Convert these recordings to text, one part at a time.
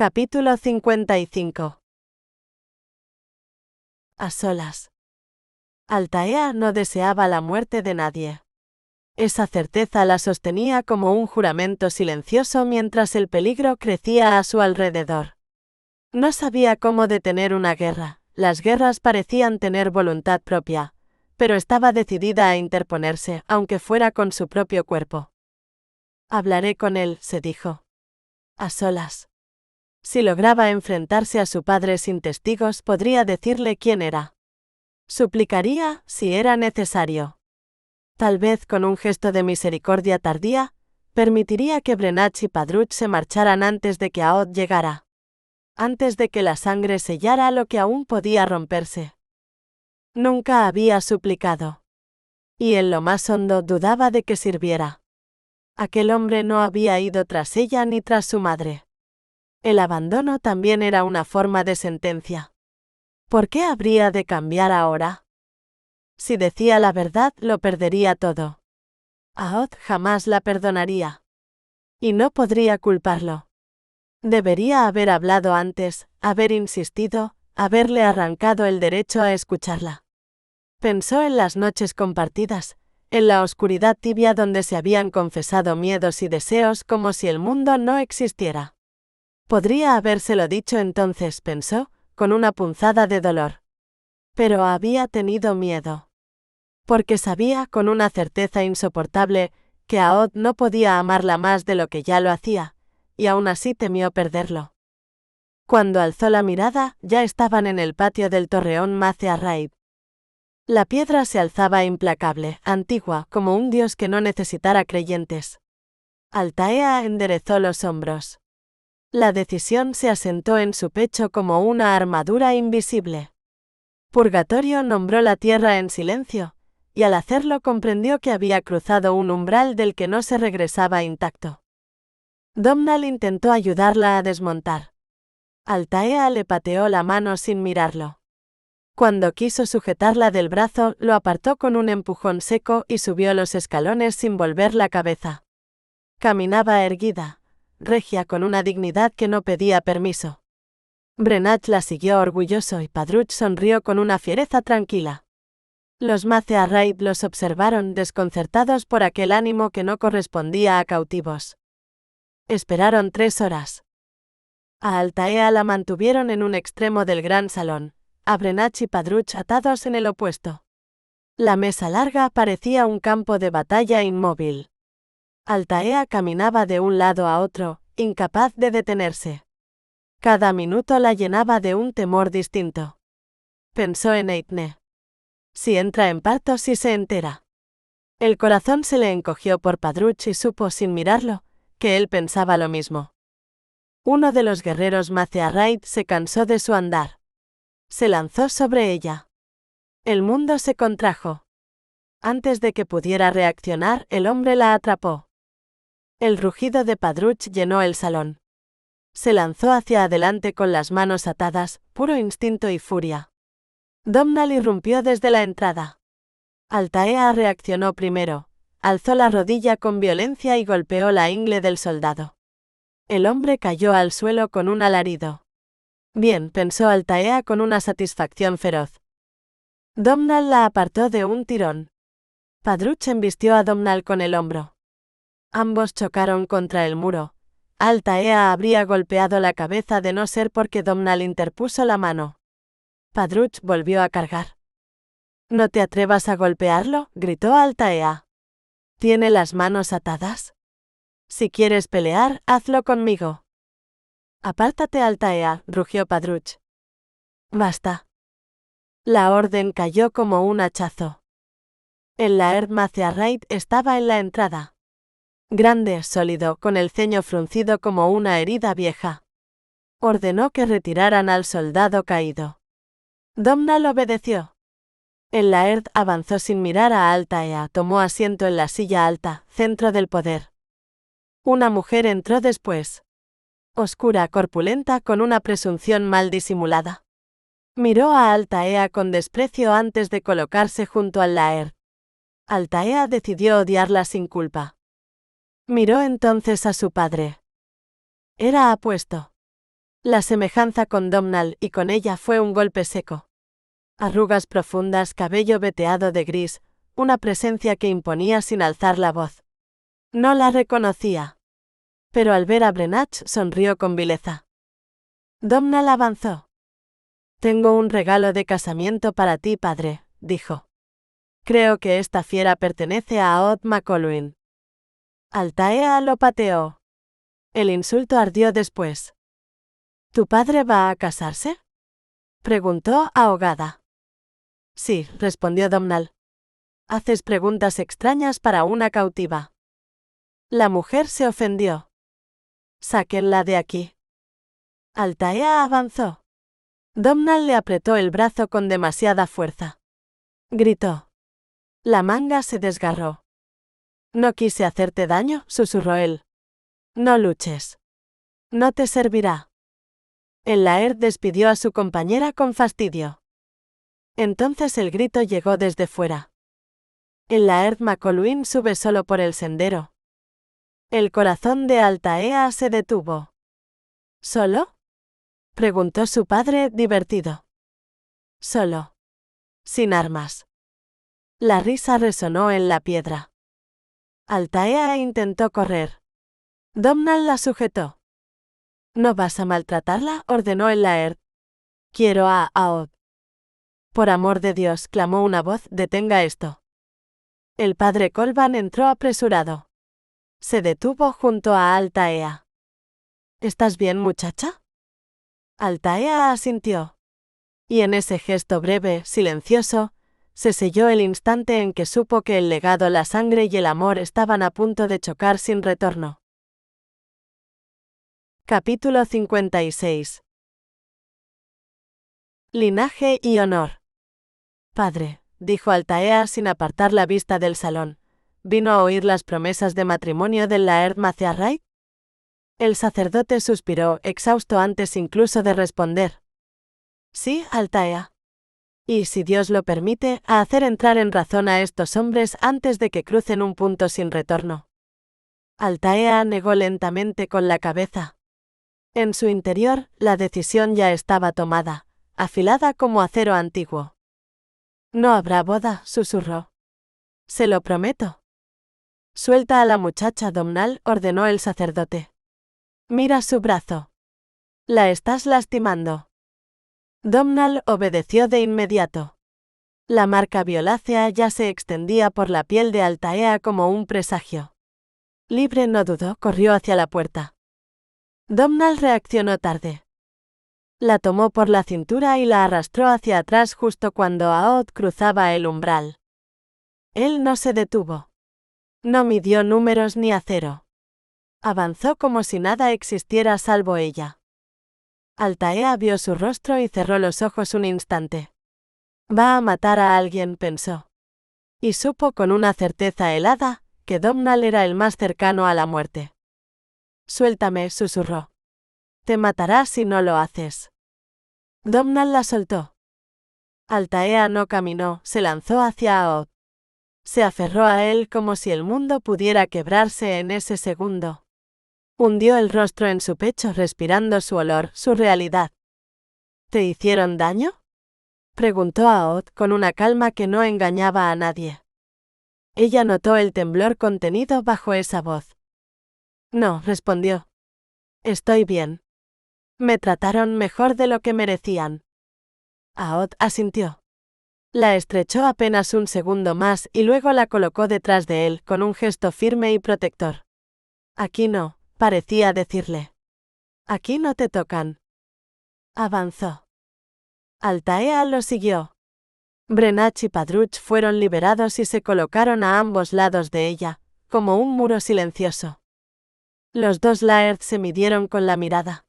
Capítulo 55. A solas. Altaea no deseaba la muerte de nadie. Esa certeza la sostenía como un juramento silencioso mientras el peligro crecía a su alrededor. No sabía cómo detener una guerra, las guerras parecían tener voluntad propia, pero estaba decidida a interponerse, aunque fuera con su propio cuerpo. Hablaré con él, se dijo. A solas. Si lograba enfrentarse a su padre sin testigos, podría decirle quién era. Suplicaría, si era necesario. Tal vez con un gesto de misericordia tardía, permitiría que Brenach y Padruch se marcharan antes de que Aod llegara. Antes de que la sangre sellara lo que aún podía romperse. Nunca había suplicado. Y en lo más hondo dudaba de que sirviera. Aquel hombre no había ido tras ella ni tras su madre. El abandono también era una forma de sentencia. ¿Por qué habría de cambiar ahora? Si decía la verdad, lo perdería todo. Aod jamás la perdonaría. Y no podría culparlo. Debería haber hablado antes, haber insistido, haberle arrancado el derecho a escucharla. Pensó en las noches compartidas, en la oscuridad tibia donde se habían confesado miedos y deseos como si el mundo no existiera. Podría habérselo dicho entonces, pensó, con una punzada de dolor. Pero había tenido miedo. Porque sabía con una certeza insoportable que Aod no podía amarla más de lo que ya lo hacía, y aún así temió perderlo. Cuando alzó la mirada, ya estaban en el patio del torreón Mace Raid. La piedra se alzaba implacable, antigua, como un dios que no necesitara creyentes. Altaea enderezó los hombros. La decisión se asentó en su pecho como una armadura invisible. Purgatorio nombró la tierra en silencio, y al hacerlo comprendió que había cruzado un umbral del que no se regresaba intacto. Domnall intentó ayudarla a desmontar. Altaea le pateó la mano sin mirarlo. Cuando quiso sujetarla del brazo, lo apartó con un empujón seco y subió los escalones sin volver la cabeza. Caminaba erguida, regia con una dignidad que no pedía permiso. Brenach la siguió orgulloso y Padruch sonrió con una fiereza tranquila. Los Mace Raid los observaron desconcertados por aquel ánimo que no correspondía a cautivos. Esperaron 3 horas. A Altaea la mantuvieron en un extremo del gran salón, a Brenach y Padruch atados en el opuesto. La mesa larga parecía un campo de batalla inmóvil. Altaea caminaba de un lado a otro, incapaz de detenerse. Cada minuto la llenaba de un temor distinto. Pensó en Eithne. Si entra en parto, si se entera. El corazón se le encogió por Padruch y supo sin mirarlo, que él pensaba lo mismo. Uno de los guerreros Mace Raid se cansó de su andar. Se lanzó sobre ella. El mundo se contrajo. Antes de que pudiera reaccionar, el hombre la atrapó. El rugido de Padruch llenó el salón. Se lanzó hacia adelante con las manos atadas, puro instinto y furia. Domnall irrumpió desde la entrada. Altaea reaccionó primero, alzó la rodilla con violencia y golpeó la ingle del soldado. El hombre cayó al suelo con un alarido. Bien, pensó Altaea con una satisfacción feroz. Domnall la apartó de un tirón. Padruch embistió a Domnall con el hombro. Ambos chocaron contra el muro. Altaea habría golpeado la cabeza de no ser porque Domnall interpuso la mano. Padruch volvió a cargar. «¿No te atrevas a golpearlo?», gritó Altaea. «¿Tiene las manos atadas? Si quieres pelear, hazlo conmigo». «Apártate, Altaea», rugió Padruch. «Basta». La orden cayó como un hachazo. El Laird Mace Raid estaba en la entrada. Grande, sólido, con el ceño fruncido como una herida vieja. Ordenó que retiraran al soldado caído. Domnall obedeció. El Laird avanzó sin mirar a Altaea, tomó asiento en la silla alta, centro del poder. Una mujer entró después. Oscura, corpulenta, con una presunción mal disimulada. Miró a Altaea con desprecio antes de colocarse junto al Laird. Altaea decidió odiarla sin culpa. Miró entonces a su padre. Era apuesto. La semejanza con Domnall y con ella fue un golpe seco. Arrugas profundas, cabello veteado de gris, una presencia que imponía sin alzar la voz. No la reconocía. Pero al ver a Brenach sonrió con vileza. Domnall avanzó. «Tengo un regalo de casamiento para ti, padre», dijo. «Creo que esta fiera pertenece a Aod McColwyn». Altaea lo pateó. El insulto ardió después. «¿Tu padre va a casarse?», preguntó ahogada. «Sí», respondió Domnall. «Haces preguntas extrañas para una cautiva». La mujer se ofendió. «Sáquenla de aquí». Altaea avanzó. Domnall le apretó el brazo con demasiada fuerza. Gritó. La manga se desgarró. «No quise hacerte daño», susurró él. «No luches. No te servirá». El laird despidió a su compañera con fastidio. Entonces el grito llegó desde fuera. El laird McColwyn sube solo por el sendero. El corazón de Altaea se detuvo. ¿Solo?, preguntó su padre, divertido. Solo. Sin armas. La risa resonó en la piedra. Altaea intentó correr. Domnall la sujetó. «¿No vas a maltratarla?», ordenó el laird. «Quiero a Aod». «Por amor de Dios», clamó una voz, «detenga esto». El padre Colban entró apresurado. Se detuvo junto a Altaea. «¿Estás bien, muchacha?». Altaea asintió. Y en ese gesto breve, silencioso, se selló el instante en que supo que el legado, la sangre y el amor estaban a punto de chocar sin retorno. Capítulo 56. Linaje y honor. «Padre», dijo Altaea sin apartar la vista del salón, ¿vino a oír las promesas de matrimonio del laird Macearraid? El sacerdote suspiró, exhausto antes incluso de responder. «Sí, Altaea. Y, si Dios lo permite, a hacer entrar en razón a estos hombres antes de que crucen un punto sin retorno». Altaea negó lentamente con la cabeza. En su interior, la decisión ya estaba tomada, afilada como acero antiguo. «No habrá boda», susurró. «Se lo prometo». «Suelta a la muchacha, Domnall», ordenó el sacerdote. «Mira su brazo. La estás lastimando». Domnall obedeció de inmediato. La marca violácea ya se extendía por la piel de Altaea como un presagio. Libre no dudó, corrió hacia la puerta. Domnall reaccionó tarde. La tomó por la cintura y la arrastró hacia atrás justo cuando Aod cruzaba el umbral. Él no se detuvo. No midió números ni acero. Avanzó como si nada existiera salvo ella. Altaea vio su rostro y cerró los ojos un instante. Va a matar a alguien, pensó. Y supo con una certeza helada que Domnall era el más cercano a la muerte. «Suéltame», susurró. «Te matará si no lo haces». Domnall la soltó. Altaea no caminó, se lanzó hacia Aod. Se aferró a él como si el mundo pudiera quebrarse en ese segundo. Hundió el rostro en su pecho respirando su olor, su realidad. «¿Te hicieron daño?», preguntó Aod con una calma que no engañaba a nadie. Ella notó el temblor contenido bajo esa voz. «No», respondió. «Estoy bien. Me trataron mejor de lo que merecían». Aod asintió. La estrechó apenas un segundo más y luego la colocó detrás de él con un gesto firme y protector. «Aquí no», parecía decirle. «Aquí no te tocan». Avanzó. Altaea lo siguió. Brenach y Padruch fueron liberados y se colocaron a ambos lados de ella, como un muro silencioso. Los dos lairds se midieron con la mirada.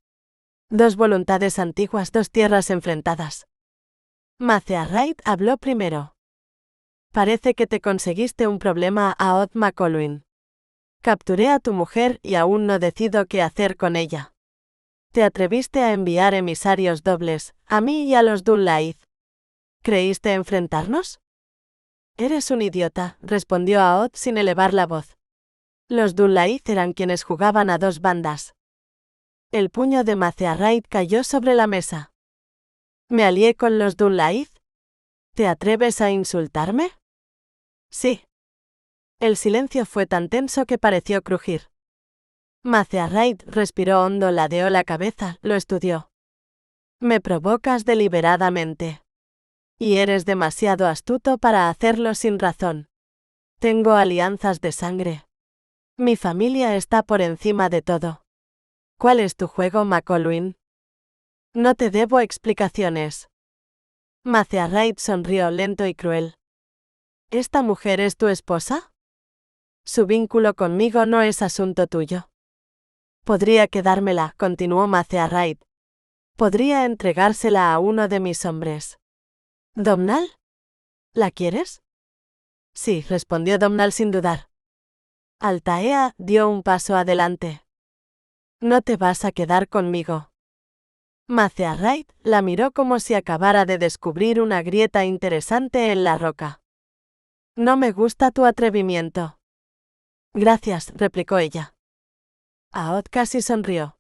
Dos voluntades antiguas, dos tierras enfrentadas. Macearraid habló primero. «Parece que te conseguiste un problema, Aod McColwyn. Capturé a tu mujer y aún no decido qué hacer con ella. Te atreviste a enviar emisarios dobles, a mí y a los Dunlaith. ¿Creíste enfrentarnos?». «Eres un idiota», respondió Aod sin elevar la voz. Los Dunlaith eran quienes jugaban a dos bandas. El puño de Macearraid cayó sobre la mesa. ¿Me alié con los Dunlaith? ¿Te atreves a insultarme? Sí. El silencio fue tan tenso que pareció crujir. Macearraid respiró hondo, ladeó la cabeza, lo estudió. Me provocas deliberadamente. Y eres demasiado astuto para hacerlo sin razón. Tengo alianzas de sangre. Mi familia está por encima de todo. ¿Cuál es tu juego, Macolwyn? No te debo explicaciones. Macearraid sonrió lento y cruel. ¿Esta mujer es tu esposa? Su vínculo conmigo no es asunto tuyo. Podría quedármela, continuó Macearraid. Podría entregársela a uno de mis hombres. ¿Domnall? ¿La quieres? Sí, respondió Domnall sin dudar. Altaea dio un paso adelante. No te vas a quedar conmigo. Macearraid la miró como si acabara de descubrir una grieta interesante en la roca. No me gusta tu atrevimiento. Gracias, replicó ella. Aod casi sonrió.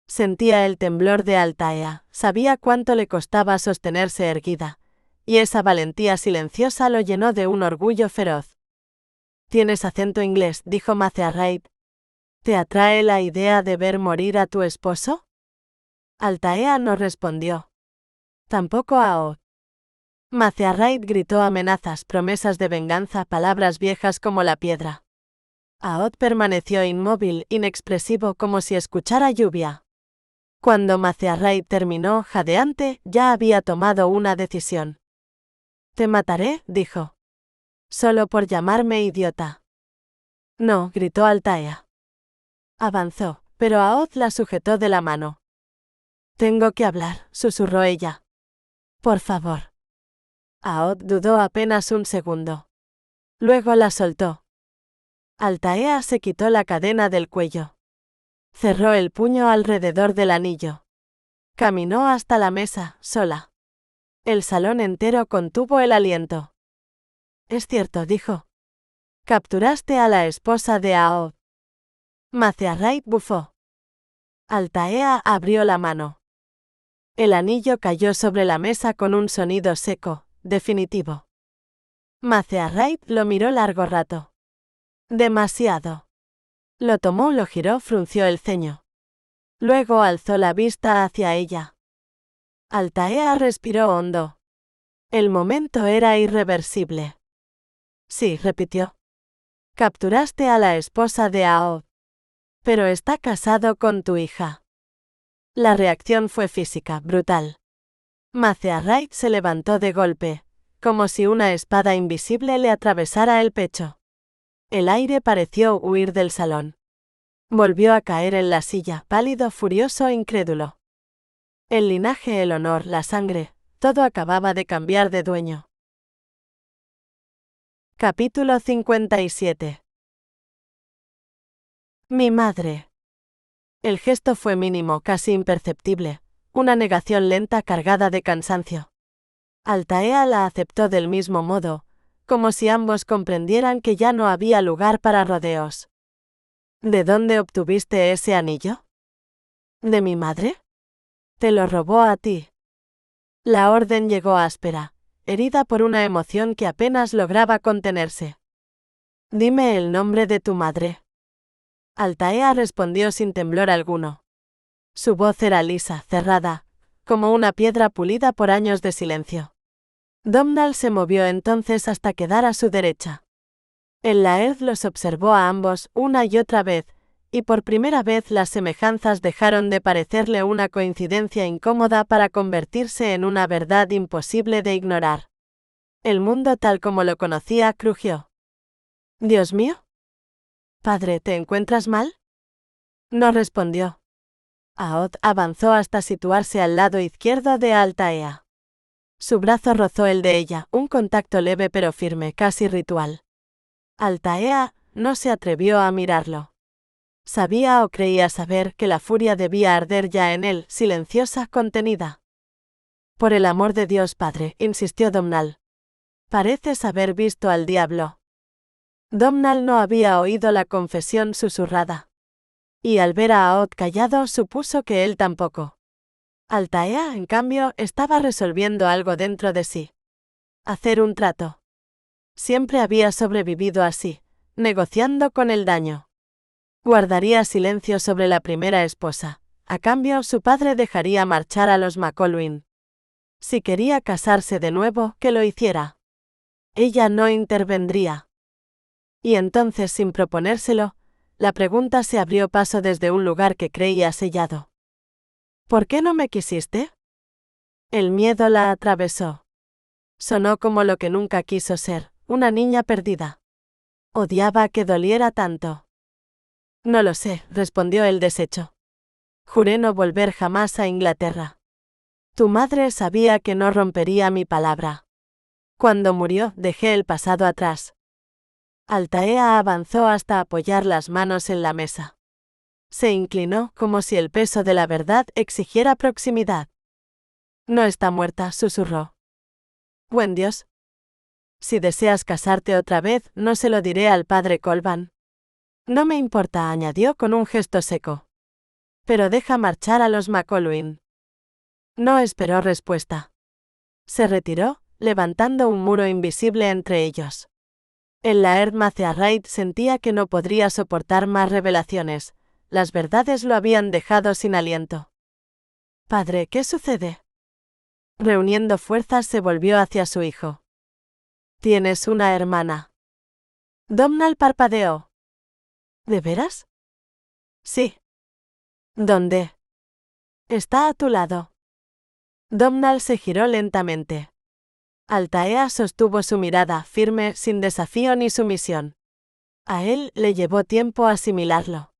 Sentía el temblor de Altaea, sabía cuánto le costaba sostenerse erguida, y esa valentía silenciosa lo llenó de un orgullo feroz. Tienes acento inglés, dijo Macearraid. ¿Te atrae la idea de ver morir a tu esposo? Altaea no respondió. Tampoco Aod. Macearraid gritó amenazas, promesas de venganza, palabras viejas como la piedra. Aod permaneció inmóvil, inexpresivo, como si escuchara lluvia. Cuando Macearraid terminó, jadeante, ya había tomado una decisión. Te mataré, dijo. Solo por llamarme idiota. No, gritó Altaea. Avanzó, pero Aod la sujetó de la mano. Tengo que hablar, susurró ella. Por favor. Aod dudó apenas un segundo. Luego la soltó. Altaea se quitó la cadena del cuello. Cerró el puño alrededor del anillo. Caminó hasta la mesa, sola. El salón entero contuvo el aliento. Es cierto, dijo. Capturaste a la esposa de Aod. Macearraid bufó. Altaea abrió la mano. El anillo cayó sobre la mesa con un sonido seco, definitivo. Macearraid lo miró largo rato. Demasiado. Lo tomó, lo giró, frunció el ceño. Luego alzó la vista hacia ella. Altaea respiró hondo. El momento era irreversible. Sí, repitió. Capturaste a la esposa de Aod. Pero está casado con tu hija. La reacción fue física, brutal. Macearraid se levantó de golpe, como si una espada invisible le atravesara el pecho. El aire pareció huir del salón. Volvió a caer en la silla, pálido, furioso, incrédulo. El linaje, el honor, la sangre, todo acababa de cambiar de dueño. Capítulo 57. Mi madre. El gesto fue mínimo, casi imperceptible, una negación lenta cargada de cansancio. Altaea la aceptó del mismo modo, como si ambos comprendieran que ya no había lugar para rodeos. ¿De dónde obtuviste ese anillo? ¿De mi madre? Te lo robó a ti. La orden llegó áspera, herida por una emoción que apenas lograba contenerse. Dime el nombre de tu madre. Altaea respondió sin temblor alguno. Su voz era lisa, cerrada, como una piedra pulida por años de silencio. Domnall se movió entonces hasta quedar a su derecha. El laird los observó a ambos una y otra vez, y por primera vez las semejanzas dejaron de parecerle una coincidencia incómoda para convertirse en una verdad imposible de ignorar. El mundo tal como lo conocía crujió. ¿Dios mío? Padre, ¿te encuentras mal? No respondió. Aod avanzó hasta situarse al lado izquierdo de Altaea. Su brazo rozó el de ella, un contacto leve pero firme, casi ritual. Altaea no se atrevió a mirarlo. Sabía o creía saber que la furia debía arder ya en él, silenciosa, contenida. Por el amor de Dios, padre, insistió Domnall. Pareces haber visto al diablo. Domnall no había oído la confesión susurrada. Y al ver a Aod callado supuso que él tampoco. Altaea, en cambio, estaba resolviendo algo dentro de sí. Hacer un trato. Siempre había sobrevivido así, negociando con el daño. Guardaría silencio sobre la primera esposa. A cambio, su padre dejaría marchar a los McColwyn. Si quería casarse de nuevo, que lo hiciera. Ella no intervendría. Y entonces, sin proponérselo, la pregunta se abrió paso desde un lugar que creía sellado. ¿Por qué no me quisiste? El miedo la atravesó. Sonó como lo que nunca quiso ser, una niña perdida. Odiaba que doliera tanto. No lo sé, respondió el deshecho. Juré no volver jamás a Inglaterra. Tu madre sabía que no rompería mi palabra. Cuando murió, dejé el pasado atrás. Altaea avanzó hasta apoyar las manos en la mesa. Se inclinó como si el peso de la verdad exigiera proximidad. No está muerta, susurró. Buen Dios. Si deseas casarte otra vez, no se lo diré al padre Colban. No me importa, añadió con un gesto seco. Pero deja marchar a los McColwyn. No esperó respuesta. Se retiró, levantando un muro invisible entre ellos. El Laird Macearraid sentía que no podría soportar más revelaciones. Las verdades lo habían dejado sin aliento. Padre, ¿qué sucede? Reuniendo fuerzas se volvió hacia su hijo. Tienes una hermana. Domnall parpadeó. ¿De veras? Sí. ¿Dónde? Está a tu lado. Domnall se giró lentamente. Altaea sostuvo su mirada, firme, sin desafío ni sumisión. A él le llevó tiempo asimilarlo.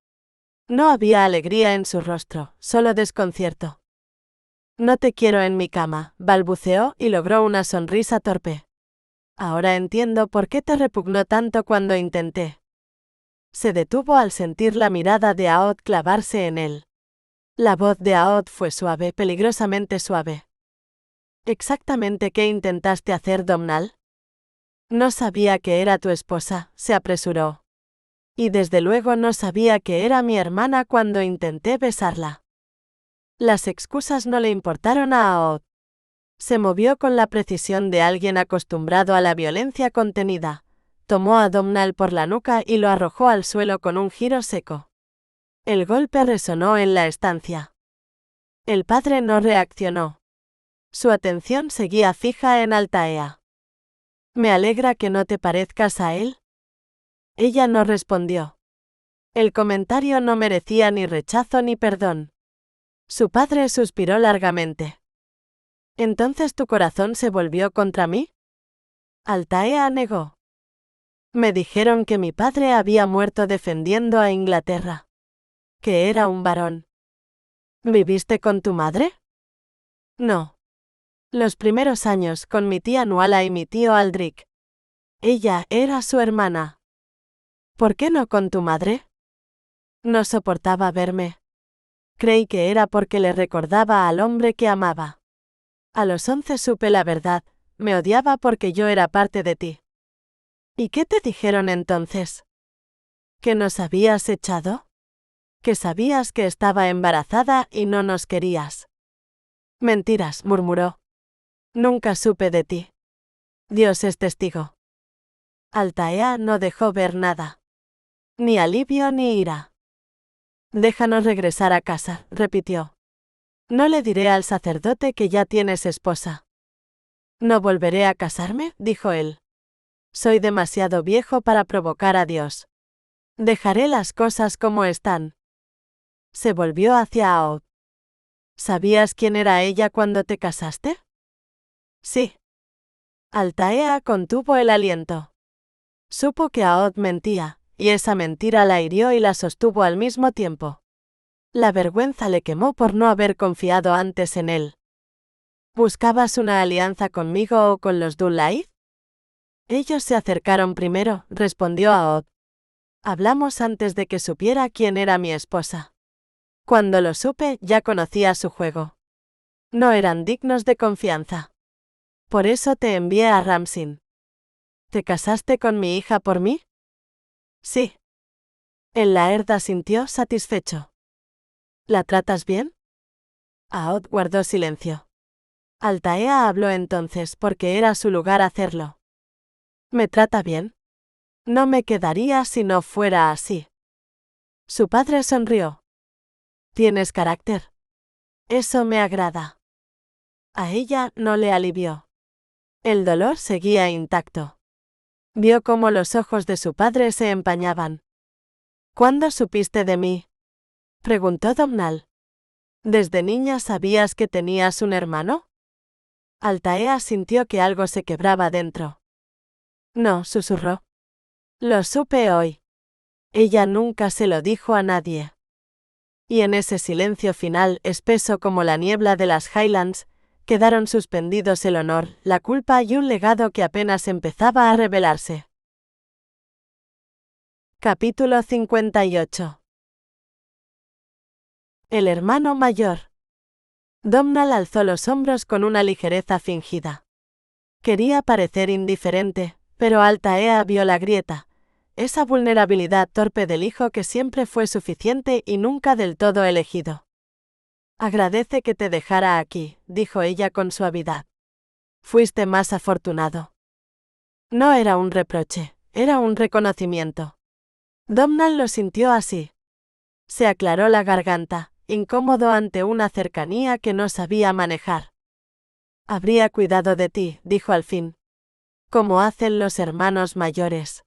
No había alegría en su rostro, solo desconcierto. No te quiero en mi cama, balbuceó y logró una sonrisa torpe. Ahora entiendo por qué te repugnó tanto cuando intenté. Se detuvo al sentir la mirada de Aod clavarse en él. La voz de Aod fue suave, peligrosamente suave. ¿Exactamente qué intentaste hacer, Domnall? No sabía que era tu esposa, se apresuró. Y desde luego no sabía que era mi hermana cuando intenté besarla. Las excusas no le importaron a Aod. Se movió con la precisión de alguien acostumbrado a la violencia contenida. Tomó a Domnall por la nuca y lo arrojó al suelo con un giro seco. El golpe resonó en la estancia. El padre no reaccionó. Su atención seguía fija en Altaea. «Me alegra que no te parezcas a él». Ella no respondió. El comentario no merecía ni rechazo ni perdón. Su padre suspiró largamente. ¿Entonces tu corazón se volvió contra mí? Altaea negó. Me dijeron que mi padre había muerto defendiendo a Inglaterra. Que era un varón. ¿Viviste con tu madre? No. Los primeros años con mi tía Nuala y mi tío Aldrich. Ella era su hermana. ¿Por qué no con tu madre? No soportaba verme. Creí que era porque le recordaba al hombre que amaba. A los 11 supe la verdad, me odiaba porque yo era parte de ti. ¿Y qué te dijeron entonces? ¿Que nos habías echado? ¿Que sabías que estaba embarazada y no nos querías? Mentiras, murmuró. Nunca supe de ti. Dios es testigo. Altaea no dejó ver nada. Ni alivio ni ira. Déjanos regresar a casa, repitió. No le diré al sacerdote que ya tienes esposa. No volveré a casarme, dijo él. Soy demasiado viejo para provocar a Dios. Dejaré las cosas como están. Se volvió hacia Aod. ¿Sabías quién era ella cuando te casaste? Sí. Altaea contuvo el aliento. Supo que Aod mentía, y esa mentira la hirió y la sostuvo al mismo tiempo. La vergüenza le quemó por no haber confiado antes en él. ¿Buscabas una alianza conmigo o con los Dúnlaith? Ellos se acercaron primero, respondió Aod. Hablamos antes de que supiera quién era mi esposa. Cuando lo supe, ya conocía su juego. No eran dignos de confianza. Por eso te envié a Ramsin. ¿Te casaste con mi hija por mí? Sí. El laird asintió satisfecho. ¿La tratas bien? Aod guardó silencio. Altaea habló entonces porque era su lugar hacerlo. ¿Me trata bien? No me quedaría si no fuera así. Su padre sonrió. Tienes carácter. Eso me agrada. A ella no le alivió. El dolor seguía intacto. Vio cómo los ojos de su padre se empañaban. ¿Cuándo supiste de mí? Preguntó Domnall. ¿Desde niña sabías que tenías un hermano? Altaea sintió que algo se quebraba dentro. No, susurró. Lo supe hoy. Ella nunca se lo dijo a nadie. Y en ese silencio final, espeso como la niebla de las Highlands, quedaron suspendidos el honor, la culpa y un legado que apenas empezaba a revelarse. Capítulo 58. El hermano mayor. Domnall alzó los hombros con una ligereza fingida. Quería parecer indiferente, pero Altaea vio la grieta, esa vulnerabilidad torpe del hijo que siempre fue suficiente y nunca del todo elegido. Agradece que te dejara aquí, dijo ella con suavidad. Fuiste más afortunado. No era un reproche, era un reconocimiento. Domnall lo sintió así. Se aclaró la garganta, incómodo ante una cercanía que no sabía manejar. Habría cuidado de ti, dijo al fin. Como hacen los hermanos mayores.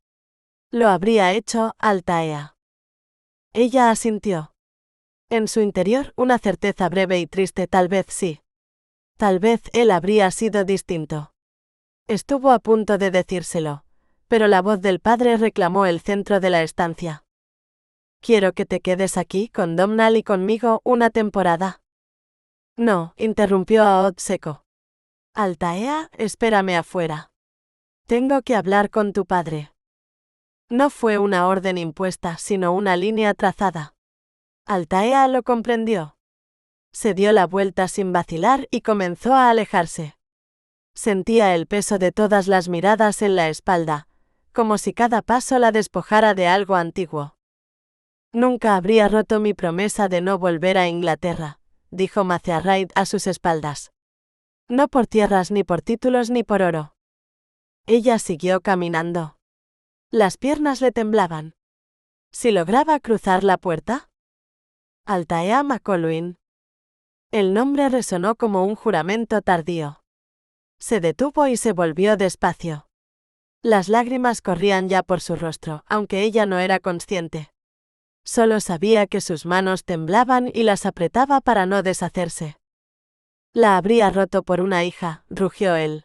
Lo habría hecho, Altaea. Ella asintió. En su interior una certeza breve y triste, tal vez sí. Tal vez él habría sido distinto. Estuvo a punto de decírselo, pero la voz del padre reclamó el centro de la estancia. Quiero que te quedes aquí con Domnall y conmigo una temporada. No, interrumpió Aod seco. Altaea, espérame afuera. Tengo que hablar con tu padre. No fue una orden impuesta, sino una línea trazada. Altaea lo comprendió. Se dio la vuelta sin vacilar y comenzó a alejarse. Sentía el peso de todas las miradas en la espalda, como si cada paso la despojara de algo antiguo. Nunca habría roto mi promesa de no volver a Inglaterra, dijo Macearraid a sus espaldas. No por tierras ni por títulos ni por oro. Ella siguió caminando. Las piernas le temblaban. ¿Si lograba cruzar la puerta? Altaea McColwyn. El nombre resonó como un juramento tardío. Se detuvo y se volvió despacio. Las lágrimas corrían ya por su rostro, aunque ella no era consciente. Solo sabía que sus manos temblaban y las apretaba para no deshacerse. La habría roto por una hija, rugió él.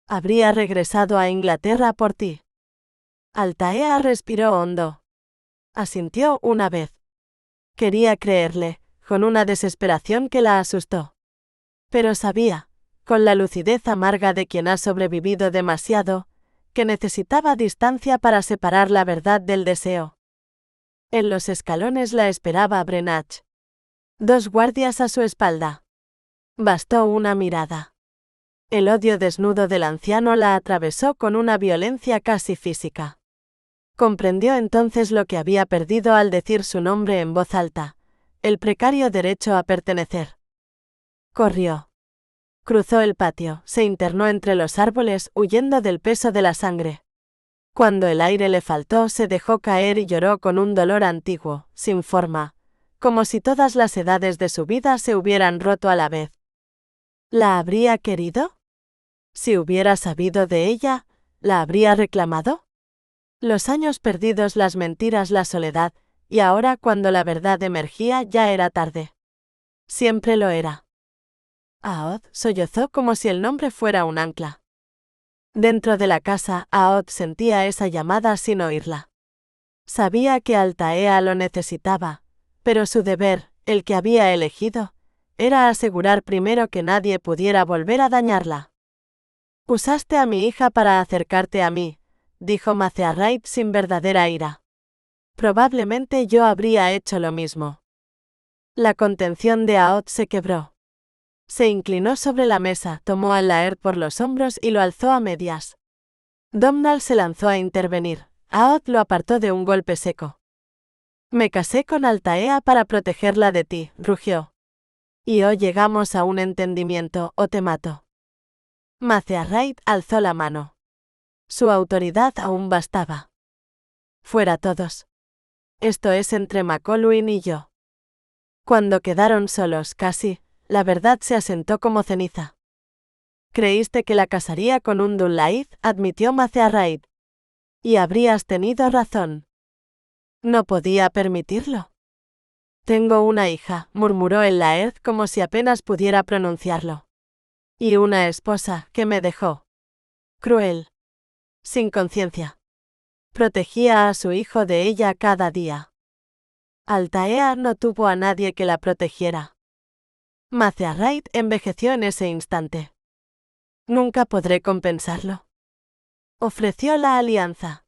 Habría regresado a Inglaterra por ti. Altaea respiró hondo. Asintió una vez. Quería creerle, con una desesperación que la asustó. Pero sabía, con la lucidez amarga de quien ha sobrevivido demasiado, que necesitaba distancia para separar la verdad del deseo. En los escalones la esperaba Brenach. 2 guardias a su espalda. Bastó una mirada. El odio desnudo del anciano la atravesó con una violencia casi física. Comprendió entonces lo que había perdido al decir su nombre en voz alta, el precario derecho a pertenecer. Corrió. Cruzó el patio, se internó entre los árboles, huyendo del peso de la sangre. Cuando el aire le faltó, se dejó caer y lloró con un dolor antiguo, sin forma, como si todas las edades de su vida se hubieran roto a la vez. ¿La habría querido? Si hubiera sabido de ella, ¿la habría reclamado? Los años perdidos, las mentiras, la soledad, y ahora cuando la verdad emergía ya era tarde. Siempre lo era. Aod sollozó como si el nombre fuera un ancla. Dentro de la casa, Aod sentía esa llamada sin oírla. Sabía que Altaea lo necesitaba, pero su deber, el que había elegido, era asegurar primero que nadie pudiera volver a dañarla. Usaste a mi hija para acercarte a mí, dijo Macearraid sin verdadera ira. Probablemente yo habría hecho lo mismo. La contención de Aod se quebró. Se inclinó sobre la mesa, tomó al laird por los hombros y lo alzó a medias. Domnall se lanzó a intervenir. Aod lo apartó de un golpe seco. Me casé con Altaea para protegerla de ti, rugió. Y hoy llegamos a un entendimiento, o te mato. Macearraid alzó la mano. Su autoridad aún bastaba. Fuera todos. Esto es entre McCollum y yo. Cuando quedaron solos casi, la verdad se asentó como ceniza. Creíste que la casaría con un Dunlaith, admitió Macearraid. Y habrías tenido razón. No podía permitirlo. Tengo una hija, murmuró el Laird como si apenas pudiera pronunciarlo. Y una esposa, que me dejó. Cruel. Sin conciencia. Protegía a su hijo de ella cada día. Altaea no tuvo a nadie que la protegiera. Macearraid envejeció en ese instante. Nunca podré compensarlo. Ofreció la alianza.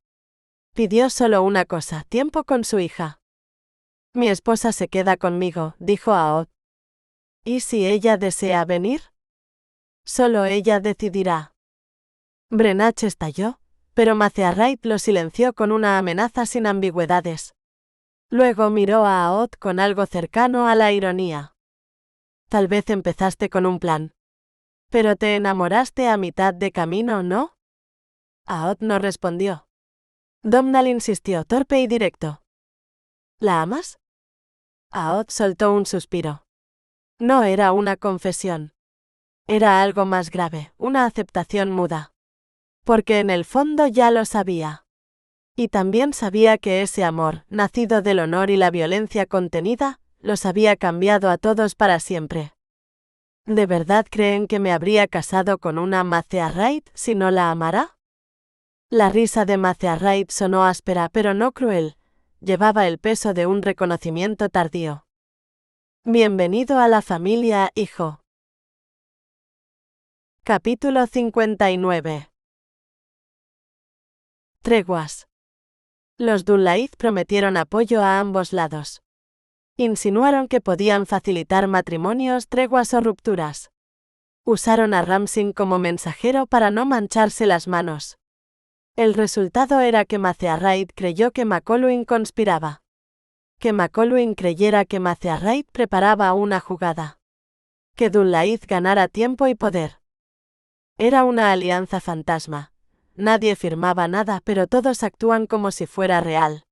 Pidió solo una cosa, tiempo con su hija. Mi esposa se queda conmigo, dijo Aod. ¿Y si ella desea venir? Solo ella decidirá. Brenach estalló, pero Macearraid lo silenció con una amenaza sin ambigüedades. Luego miró a Aod con algo cercano a la ironía. Tal vez empezaste con un plan. Pero te enamoraste a mitad de camino, ¿no? Aod no respondió. Domnall insistió, torpe y directo. ¿La amas? Aod soltó un suspiro. No era una confesión. Era algo más grave, una aceptación muda. Porque en el fondo ya lo sabía. Y también sabía que ese amor, nacido del honor y la violencia contenida, los había cambiado a todos para siempre. ¿De verdad creen que me habría casado con una Macearraid si no la amara? La risa de Macearraid sonó áspera pero no cruel. Llevaba el peso de un reconocimiento tardío. Bienvenido a la familia, hijo. Capítulo 59. Treguas. Los Dunlaith prometieron apoyo a ambos lados. Insinuaron que podían facilitar matrimonios, treguas o rupturas. Usaron a Ramsing como mensajero para no mancharse las manos. El resultado era que Macearraid creyó que McCollum conspiraba. Que McCollum creyera que Macearraid preparaba una jugada. Que Dunlaith ganara tiempo y poder. Era una alianza fantasma. Nadie firmaba nada, pero todos actúan como si fuera real.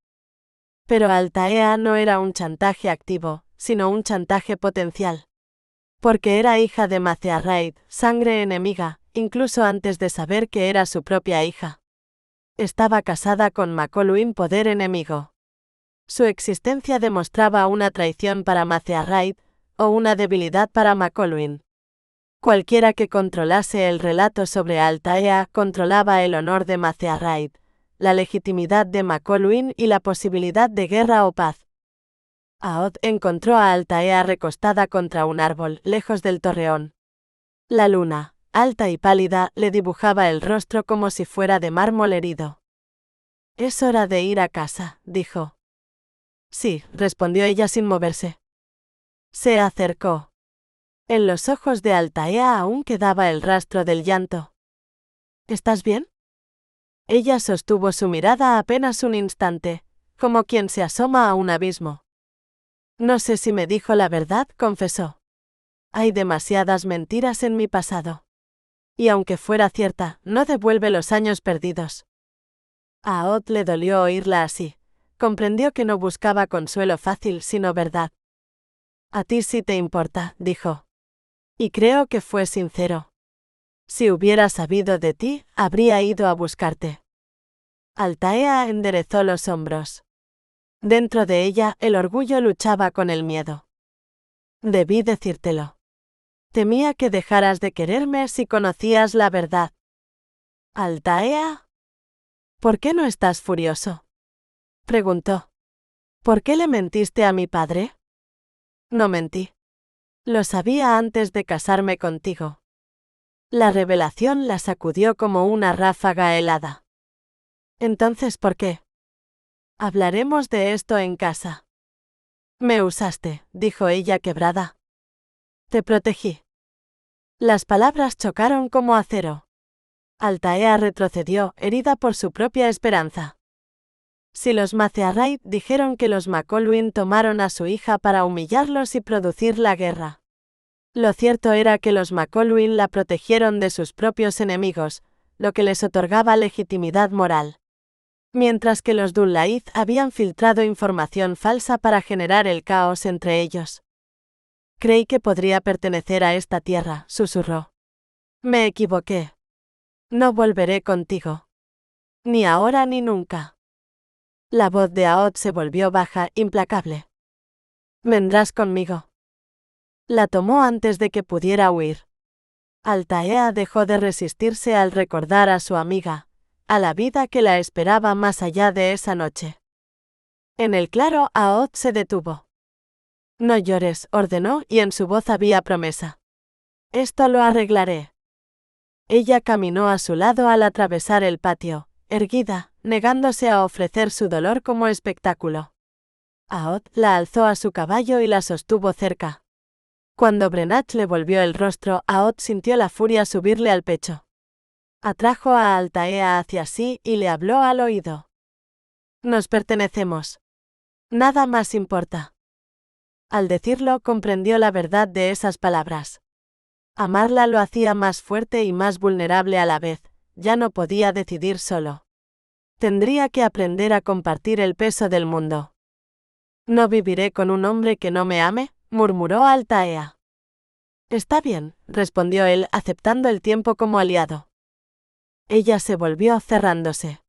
Pero Altaea no era un chantaje activo, sino un chantaje potencial. Porque era hija de Macearraid, sangre enemiga, incluso antes de saber que era su propia hija. Estaba casada con McCollum, poder enemigo. Su existencia demostraba una traición para Macearraid, o una debilidad para McCollum. Cualquiera que controlase el relato sobre Altaea controlaba el honor de Macearraid, la legitimidad de McCollum y la posibilidad de guerra o paz. Aod encontró a Altaea recostada contra un árbol, lejos del torreón. La luna, alta y pálida, le dibujaba el rostro como si fuera de mármol herido. «Es hora de ir a casa», dijo. «Sí», respondió ella sin moverse. Se acercó. En los ojos de Altaea aún quedaba el rastro del llanto. «¿Estás bien?» Ella sostuvo su mirada apenas un instante, como quien se asoma a un abismo. «No sé si me dijo la verdad», confesó. «Hay demasiadas mentiras en mi pasado. Y aunque fuera cierta, no devuelve los años perdidos». A Aod le dolió oírla así. Comprendió que no buscaba consuelo fácil sino verdad. «A ti sí te importa», dijo. Y creo que fue sincero. Si hubiera sabido de ti, habría ido a buscarte. Altaea enderezó los hombros. Dentro de ella, el orgullo luchaba con el miedo. Debí decírtelo. Temía que dejaras de quererme si conocías la verdad. Altaea. ¿Por qué no estás furioso?, preguntó. ¿Por qué le mentiste a mi padre? No mentí. Lo sabía antes de casarme contigo. La revelación la sacudió como una ráfaga helada. Entonces, ¿por qué? Hablaremos de esto en casa. Me usaste, dijo ella quebrada. Te protegí. Las palabras chocaron como acero. Altaea retrocedió, herida por su propia esperanza. Si los Macearraid dijeron que los McColwyn tomaron a su hija para humillarlos y producir la guerra. Lo cierto era que los McColwyn la protegieron de sus propios enemigos, lo que les otorgaba legitimidad moral. Mientras que los Dunlaith habían filtrado información falsa para generar el caos entre ellos. Creí que podría pertenecer a esta tierra, susurró. Me equivoqué. No volveré contigo. Ni ahora ni nunca. La voz de Aod se volvió baja, implacable. Vendrás conmigo. La tomó antes de que pudiera huir. Altaea dejó de resistirse al recordar a su amiga, a la vida que la esperaba más allá de esa noche. En el claro, Aod se detuvo. No llores, ordenó, y en su voz había promesa. Esto lo arreglaré. Ella caminó a su lado al atravesar el patio, erguida, negándose a ofrecer su dolor como espectáculo. Aod la alzó a su caballo y la sostuvo cerca. Cuando Brenach le volvió el rostro, Aod sintió la furia subirle al pecho. Atrajo a Altaea hacia sí y le habló al oído. Nos pertenecemos. Nada más importa. Al decirlo, comprendió la verdad de esas palabras. Amarla lo hacía más fuerte y más vulnerable a la vez, ya no podía decidir solo. Tendría que aprender a compartir el peso del mundo. ¿No viviré con un hombre que no me ame?, murmuró Altaea. Está bien, respondió él, aceptando el tiempo como aliado. Ella se volvió cerrándose.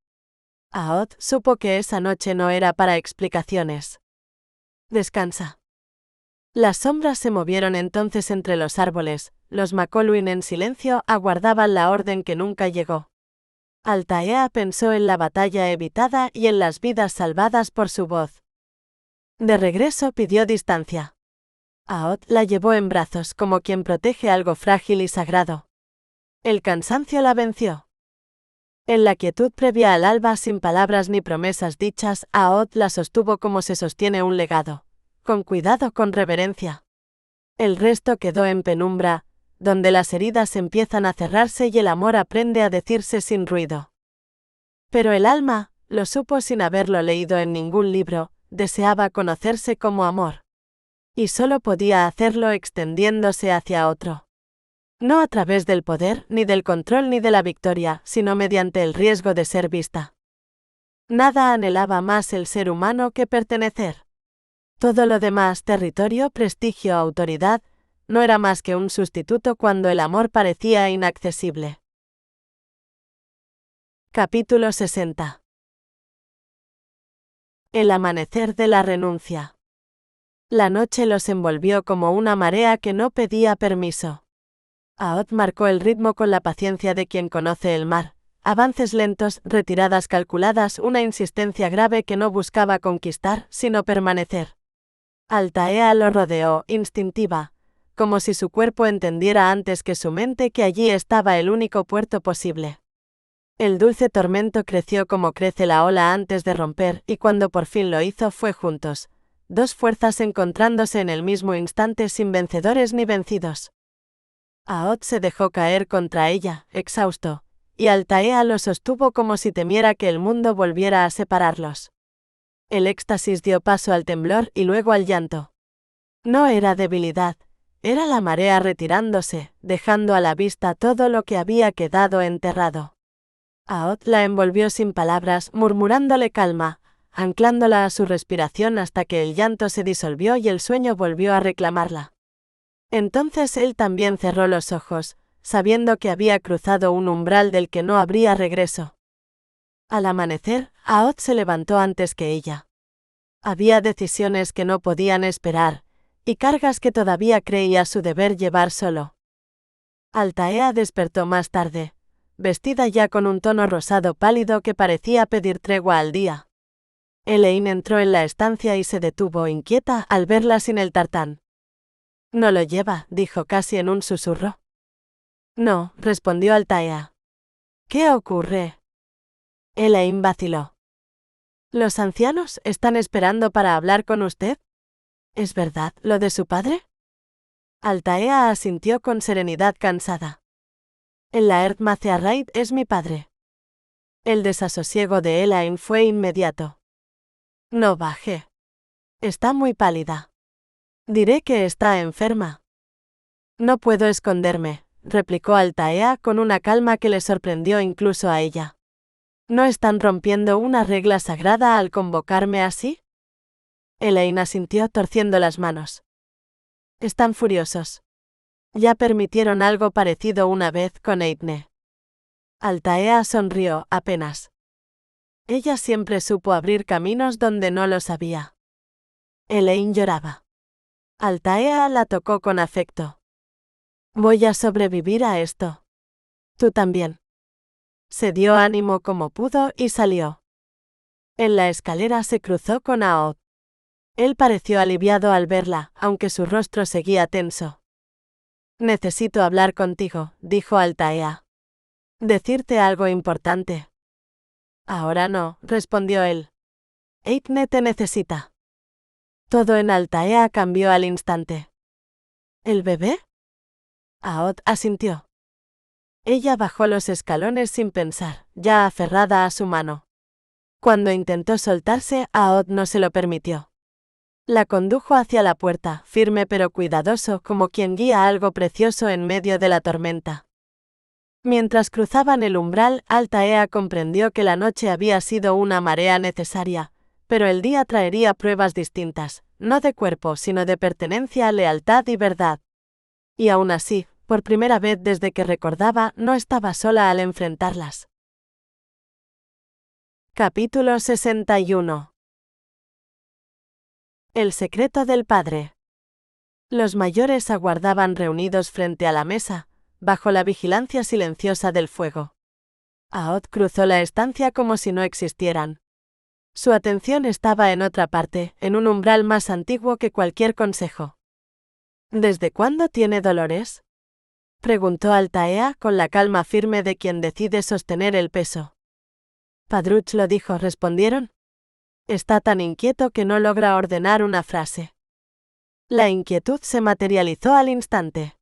Aod supo que esa noche no era para explicaciones. Descansa. Las sombras se movieron entonces entre los árboles, los McColwyn en silencio aguardaban la orden que nunca llegó. Altaea pensó en la batalla evitada y en las vidas salvadas por su voz. De regreso pidió distancia. Aod la llevó en brazos como quien protege algo frágil y sagrado. El cansancio la venció. En la quietud previa al alba, sin palabras ni promesas dichas, Aod la sostuvo como se sostiene un legado, con cuidado, con reverencia. El resto quedó en penumbra, donde las heridas empiezan a cerrarse y el amor aprende a decirse sin ruido. Pero el alma, lo supo sin haberlo leído en ningún libro, deseaba conocerse como amor. Y solo podía hacerlo extendiéndose hacia otro. No a través del poder, ni del control ni de la victoria, sino mediante el riesgo de ser vista. Nada anhelaba más el ser humano que pertenecer. Todo lo demás, territorio, prestigio, autoridad, no era más que un sustituto cuando el amor parecía inaccesible. Capítulo 60. El amanecer de la renuncia. La noche los envolvió como una marea que no pedía permiso. Aod marcó el ritmo con la paciencia de quien conoce el mar. Avances lentos, retiradas calculadas, una insistencia grave que no buscaba conquistar, sino permanecer. Altaea lo rodeó, instintiva, como si su cuerpo entendiera antes que su mente que allí estaba el único puerto posible. El dulce tormento creció como crece la ola antes de romper, y cuando por fin lo hizo fue juntos, dos fuerzas encontrándose en el mismo instante sin vencedores ni vencidos. Aod se dejó caer contra ella, exhausto, y Altaea lo sostuvo como si temiera que el mundo volviera a separarlos. El éxtasis dio paso al temblor y luego al llanto. No era debilidad, era la marea retirándose, dejando a la vista todo lo que había quedado enterrado. Aod la envolvió sin palabras, murmurándole calma, anclándola a su respiración hasta que el llanto se disolvió y el sueño volvió a reclamarla. Entonces él también cerró los ojos, sabiendo que había cruzado un umbral del que no habría regreso. Al amanecer, Aod se levantó antes que ella. Había decisiones que no podían esperar, y cargas que todavía creía su deber llevar solo. Altaea despertó más tarde, vestida ya con un tono rosado pálido que parecía pedir tregua al día. Elaine entró en la estancia y se detuvo inquieta al verla sin el tartán. «No lo lleva», dijo casi en un susurro. «No», respondió Altaea. «¿Qué ocurre?» Elaine vaciló. «¿Los ancianos están esperando para hablar con usted? ¿Es verdad lo de su padre?» Altaea asintió con serenidad cansada. «El Laird Macearraid es mi padre». El desasosiego de Elaine fue inmediato. No baje. Está muy pálida. Diré que está enferma. No puedo esconderme, replicó Altaea con una calma que le sorprendió incluso a ella. ¿No están rompiendo una regla sagrada al convocarme así? Elaine asintió torciendo las manos. Están furiosos. Ya permitieron algo parecido una vez con Eithne. Altaea sonrió apenas. Ella siempre supo abrir caminos donde no los había. Elaine lloraba. Altaea la tocó con afecto. Voy a sobrevivir a esto. Tú también. Se dio ánimo como pudo y salió. En la escalera se cruzó con Aod. Él pareció aliviado al verla, aunque su rostro seguía tenso. Necesito hablar contigo, dijo Altaea. Decirte algo importante. Ahora no, respondió él. Eithne te necesita. Todo en Altaea cambió al instante. ¿El bebé? Aod asintió. Ella bajó los escalones sin pensar, ya aferrada a su mano. Cuando intentó soltarse, Aod no se lo permitió. La condujo hacia la puerta, firme pero cuidadoso, como quien guía algo precioso en medio de la tormenta. Mientras cruzaban el umbral, Altaea comprendió que la noche había sido una marea necesaria, pero el día traería pruebas distintas, no de cuerpo, sino de pertenencia, lealtad y verdad. Y aún así, por primera vez desde que recordaba, no estaba sola al enfrentarlas. Capítulo 61. El secreto del padre. Los mayores aguardaban reunidos frente a la mesa, bajo la vigilancia silenciosa del fuego. Aod cruzó la estancia como si no existieran. Su atención estaba en otra parte, en un umbral más antiguo que cualquier consejo. ¿Desde cuándo tiene dolores?, preguntó Altaea con la calma firme de quien decide sostener el peso. Padruch lo dijo, respondieron. Está tan inquieto que no logra ordenar una frase. La inquietud se materializó al instante.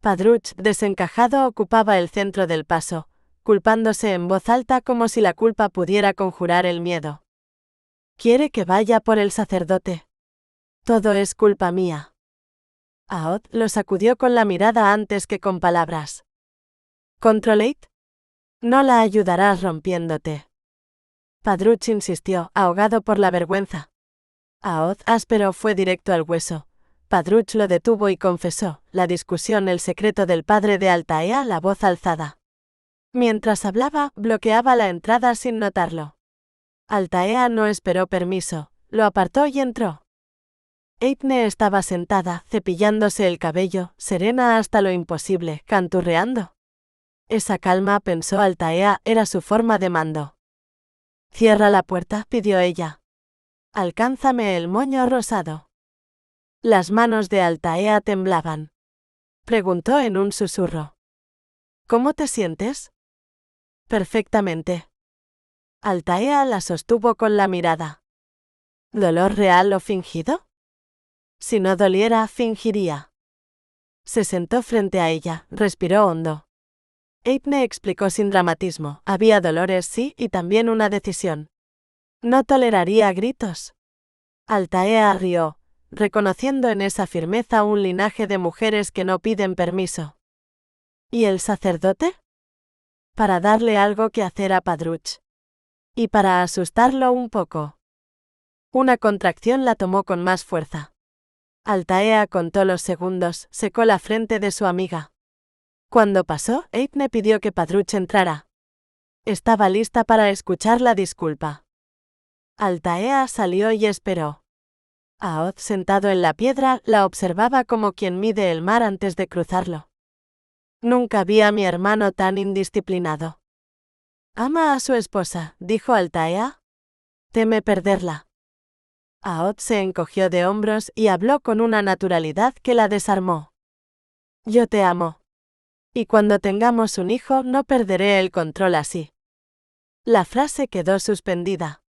Padruch, desencajado, ocupaba el centro del paso, culpándose en voz alta como si la culpa pudiera conjurar el miedo. ¿Quiere que vaya por el sacerdote? Todo es culpa mía. Aod lo sacudió con la mirada antes que con palabras. ¿Controlate? No la ayudarás rompiéndote. Padruch insistió, ahogado por la vergüenza. Aod, áspero, fue directo al hueso. Padruch lo detuvo y confesó, la discusión, el secreto del padre de Altaea, la voz alzada. Mientras hablaba, bloqueaba la entrada sin notarlo. Altaea no esperó permiso, lo apartó y entró. Eithne estaba sentada, cepillándose el cabello, serena hasta lo imposible, canturreando. Esa calma, pensó Altaea, era su forma de mando. Cierra la puerta, pidió ella. Alcánzame el moño rosado. Las manos de Altaea temblaban. Preguntó en un susurro. ¿Cómo te sientes? Perfectamente. Altaea la sostuvo con la mirada. ¿Dolor real o fingido? Si no doliera, fingiría. Se sentó frente a ella, respiró hondo. Eithne explicó sin dramatismo, había dolores sí y también una decisión. No toleraría gritos. Altaea rió, reconociendo en esa firmeza un linaje de mujeres que no piden permiso. ¿Y el sacerdote? Para darle algo que hacer a Padruch. Y para asustarlo un poco. Una contracción la tomó con más fuerza. Altaea contó los segundos, secó la frente de su amiga. Cuando pasó, Eithne pidió que Padruch entrara. Estaba lista para escuchar la disculpa. Altaea salió y esperó. Aod, sentado en la piedra, la observaba como quien mide el mar antes de cruzarlo. Nunca vi a mi hermano tan indisciplinado. Ama a su esposa, dijo Altaea. Teme perderla. Aod se encogió de hombros y habló con una naturalidad que la desarmó. Yo te amo. Y cuando tengamos un hijo no perderé el control así. La frase quedó suspendida.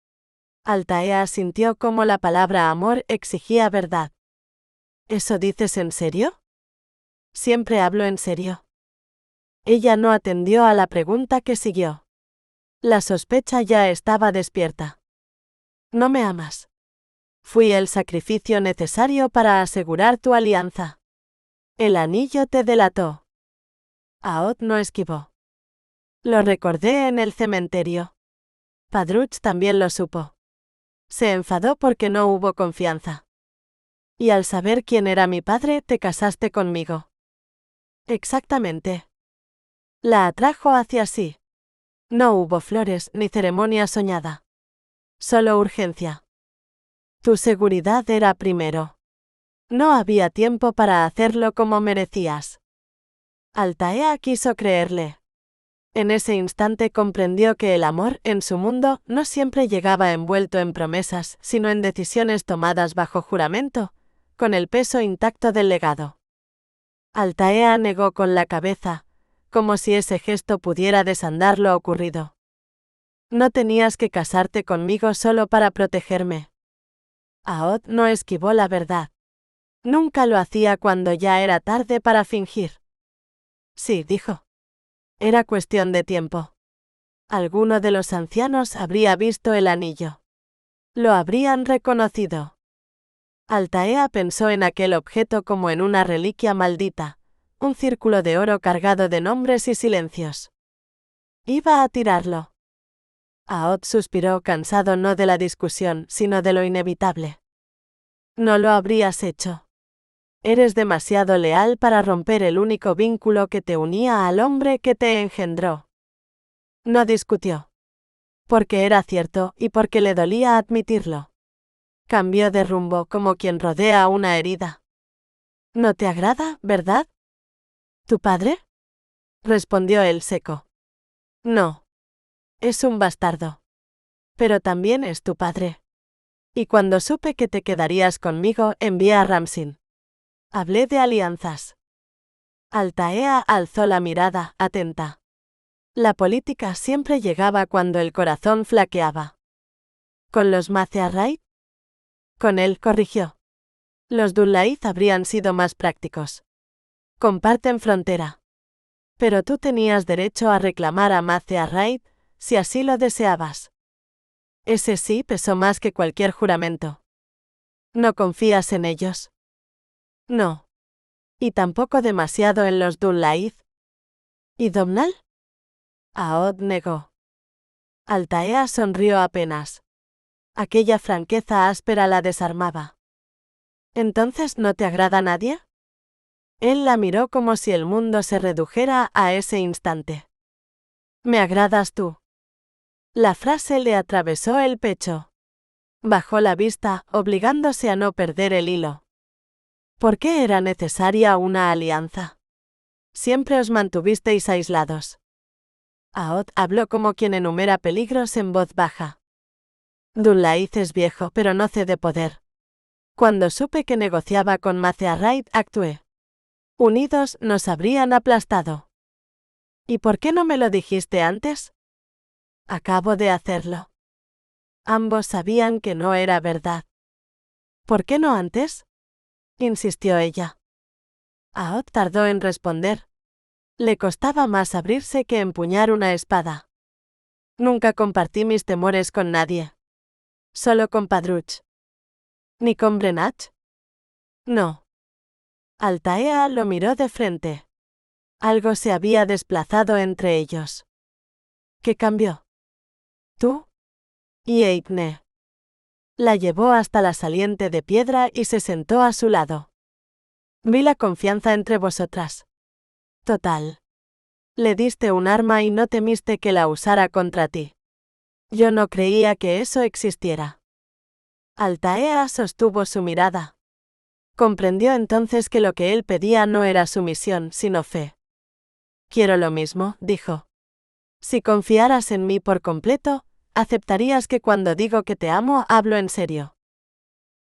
Altaea sintió como la palabra amor exigía verdad. ¿Eso dices en serio? Siempre hablo en serio. Ella no atendió a la pregunta que siguió. La sospecha ya estaba despierta. No me amas. Fui el sacrificio necesario para asegurar tu alianza. El anillo te delató. Aod no esquivó. Lo recordé en el cementerio. Padruch también lo supo. Se enfadó porque no hubo confianza. Y al saber quién era mi padre, te casaste conmigo. Exactamente. La atrajo hacia sí. No hubo flores ni ceremonia soñada. Solo urgencia. Tu seguridad era primero. No había tiempo para hacerlo como merecías. Altaea quiso creerle. En ese instante comprendió que el amor, en su mundo, no siempre llegaba envuelto en promesas, sino en decisiones tomadas bajo juramento, con el peso intacto del legado. Altaea negó con la cabeza, como si ese gesto pudiera desandar lo ocurrido. No tenías que casarte conmigo solo para protegerme. Aod no esquivó la verdad. Nunca lo hacía cuando ya era tarde para fingir. Sí, dijo. Era cuestión de tiempo. Alguno de los ancianos habría visto el anillo. Lo habrían reconocido. Altaea pensó en aquel objeto como en una reliquia maldita, un círculo de oro cargado de nombres y silencios. Iba a tirarlo. Aod suspiró, cansado no de la discusión, sino de lo inevitable. No lo habrías hecho. Eres demasiado leal para romper el único vínculo que te unía al hombre que te engendró. No discutió. Porque era cierto y porque le dolía admitirlo. Cambió de rumbo como quien rodea una herida. ¿No te agrada, verdad? ¿Tu padre? Respondió él seco. No. Es un bastardo. Pero también es tu padre. Y cuando supe que te quedarías conmigo, envié a Ramsin. Hablé de alianzas. Altaea alzó la mirada, atenta. La política siempre llegaba cuando el corazón flaqueaba. ¿Con los Macearraid? Con él, corrigió. Los Dunlaith habrían sido más prácticos. Comparten frontera. Pero tú tenías derecho a reclamar a Macearraid, si así lo deseabas. Ese sí pesó más que cualquier juramento. ¿No confías en ellos? No. Y tampoco demasiado en los Dunlaith. ¿Y Domnall? Aod negó. Altaea sonrió apenas. Aquella franqueza áspera la desarmaba. ¿Entonces no te agrada nadie? Él la miró como si el mundo se redujera a ese instante. Me agradas tú. La frase le atravesó el pecho. Bajó la vista, obligándose a no perder el hilo. ¿Por qué era necesaria una alianza? Siempre os mantuvisteis aislados. Aod habló como quien enumera peligros en voz baja. Dunlaith es viejo, pero no cede poder. Cuando supe que negociaba con Macearraid, actué. Unidos nos habrían aplastado. ¿Y por qué no me lo dijiste antes? Acabo de hacerlo. Ambos sabían que no era verdad. ¿Por qué no antes? Insistió ella. Aod tardó en responder. Le costaba más abrirse que empuñar una espada. Nunca compartí mis temores con nadie. Solo con Padruch. ¿Ni con Brenach? No. Altaea lo miró de frente. Algo se había desplazado entre ellos. ¿Qué cambió? ¿Tú? Y Eithne. La llevó hasta la saliente de piedra y se sentó a su lado. Vi la confianza entre vosotras. Total. Le diste un arma y no temiste que la usara contra ti. Yo no creía que eso existiera. Altaea sostuvo su mirada. Comprendió entonces que lo que él pedía no era sumisión, sino fe. Quiero lo mismo, dijo. Si confiaras en mí por completo, aceptarías que cuando digo que te amo, hablo en serio.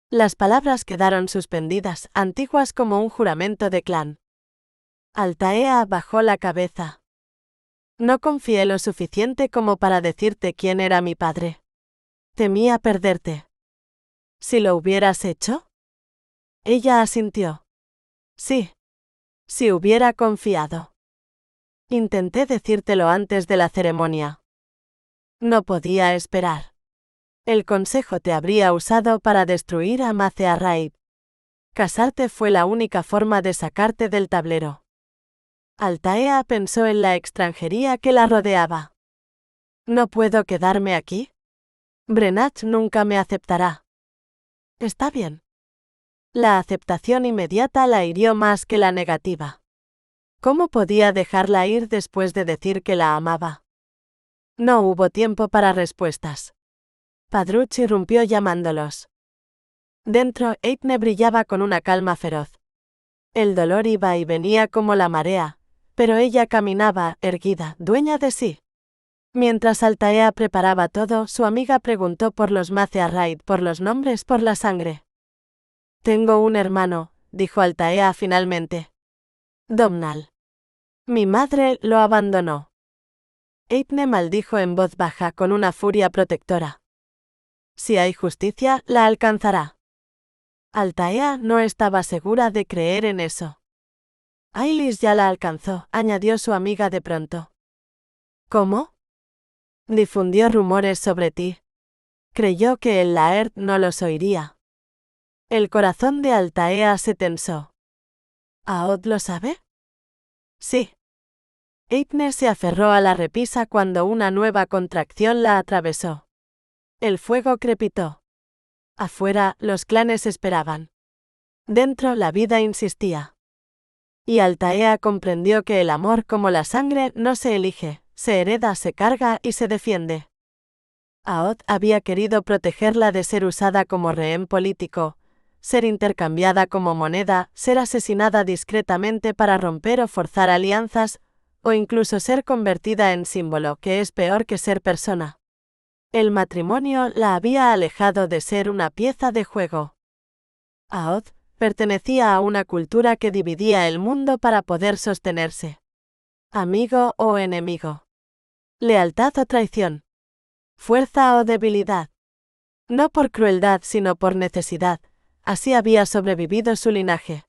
Las palabras quedaron suspendidas, antiguas como un juramento de clan. Altaea bajó la cabeza. No confié lo suficiente como para decirte quién era mi padre. Temía perderte. ¿Si lo hubieras hecho? Ella asintió. Sí. Si hubiera confiado. Intenté decírtelo antes de la ceremonia. No podía esperar. El consejo te habría usado para destruir a Mace-Arraib. Casarte fue la única forma de sacarte del tablero. Altaea pensó en la extranjería que la rodeaba. ¿No puedo quedarme aquí? Brenach nunca me aceptará. Está bien. La aceptación inmediata la hirió más que la negativa. ¿Cómo podía dejarla ir después de decir que la amaba? No hubo tiempo para respuestas. Padruch irrumpió llamándolos. Dentro, Eithne brillaba con una calma feroz. El dolor iba y venía como la marea, pero ella caminaba, erguida, dueña de sí. Mientras Altaea preparaba todo, su amiga preguntó por los Mace-Arraib, por los nombres, por la sangre. Tengo un hermano, dijo Altaea finalmente. Domnall. Mi madre lo abandonó. Eithne maldijo en voz baja con una furia protectora. Si hay justicia, la alcanzará. Altaea no estaba segura de creer en eso. Ailis ya la alcanzó, añadió su amiga de pronto. ¿Cómo? Difundió rumores sobre ti. Creyó que el Laird no los oiría. El corazón de Altaea se tensó. ¿Aod lo sabe? Sí. Eithne se aferró a la repisa cuando una nueva contracción la atravesó. El fuego crepitó. Afuera, los clanes esperaban. Dentro, la vida insistía. Y Altaea comprendió que el amor, como la sangre, no se elige, se hereda, se carga y se defiende. Aod había querido protegerla de ser usada como rehén político, ser intercambiada como moneda, ser asesinada discretamente para romper o forzar alianzas, o incluso ser convertida en símbolo, que es peor que ser persona. El matrimonio la había alejado de ser una pieza de juego. Aod pertenecía a una cultura que dividía el mundo para poder sostenerse. Amigo o enemigo. Lealtad o traición. Fuerza o debilidad. No por crueldad sino por necesidad, así había sobrevivido su linaje.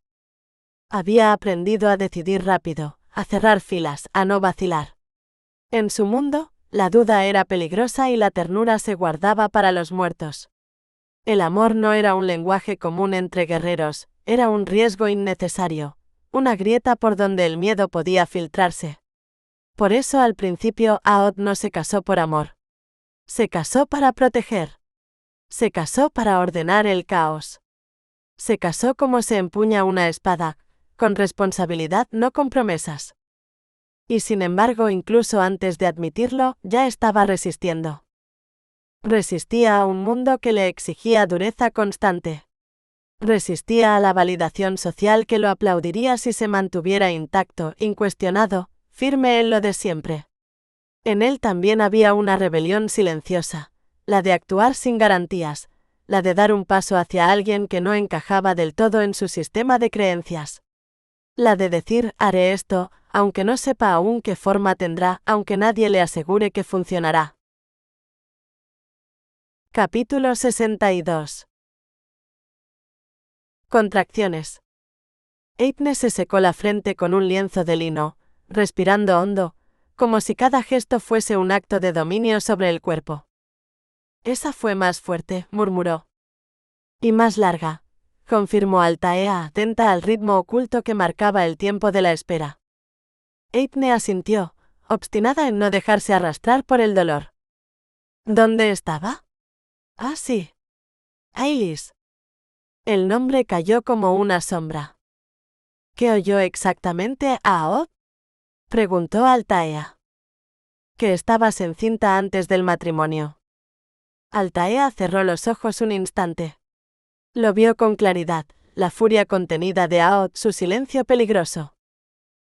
Había aprendido a decidir rápido, a cerrar filas, a no vacilar. En su mundo, la duda era peligrosa y la ternura se guardaba para los muertos. El amor no era un lenguaje común entre guerreros, era un riesgo innecesario, una grieta por donde el miedo podía filtrarse. Por eso al principio Aod no se casó por amor. Se casó para proteger. Se casó para ordenar el caos. Se casó como se empuña una espada, con responsabilidad, no con promesas. Y sin embargo, incluso antes de admitirlo, ya estaba resistiendo. Resistía a un mundo que le exigía dureza constante. Resistía a la validación social que lo aplaudiría si se mantuviera intacto, incuestionado, firme en lo de siempre. En él también había una rebelión silenciosa, la de actuar sin garantías, la de dar un paso hacia alguien que no encajaba del todo en su sistema de creencias. La de decir, haré esto, aunque no sepa aún qué forma tendrá, aunque nadie le asegure que funcionará. Capítulo 62. Contracciones. Eithne se secó la frente con un lienzo de lino, respirando hondo, como si cada gesto fuese un acto de dominio sobre el cuerpo. Esa fue más fuerte, murmuró. Y más larga, confirmó Altaea, atenta al ritmo oculto que marcaba el tiempo de la espera. Eithne asintió, obstinada en no dejarse arrastrar por el dolor. ¿Dónde estaba? Ah, sí. Ailis. El nombre cayó como una sombra. ¿Qué oyó exactamente a Aod? Preguntó Altaea. Que estabas encinta antes del matrimonio. Altaea cerró los ojos un instante. Lo vio con claridad, la furia contenida de Aod, su silencio peligroso.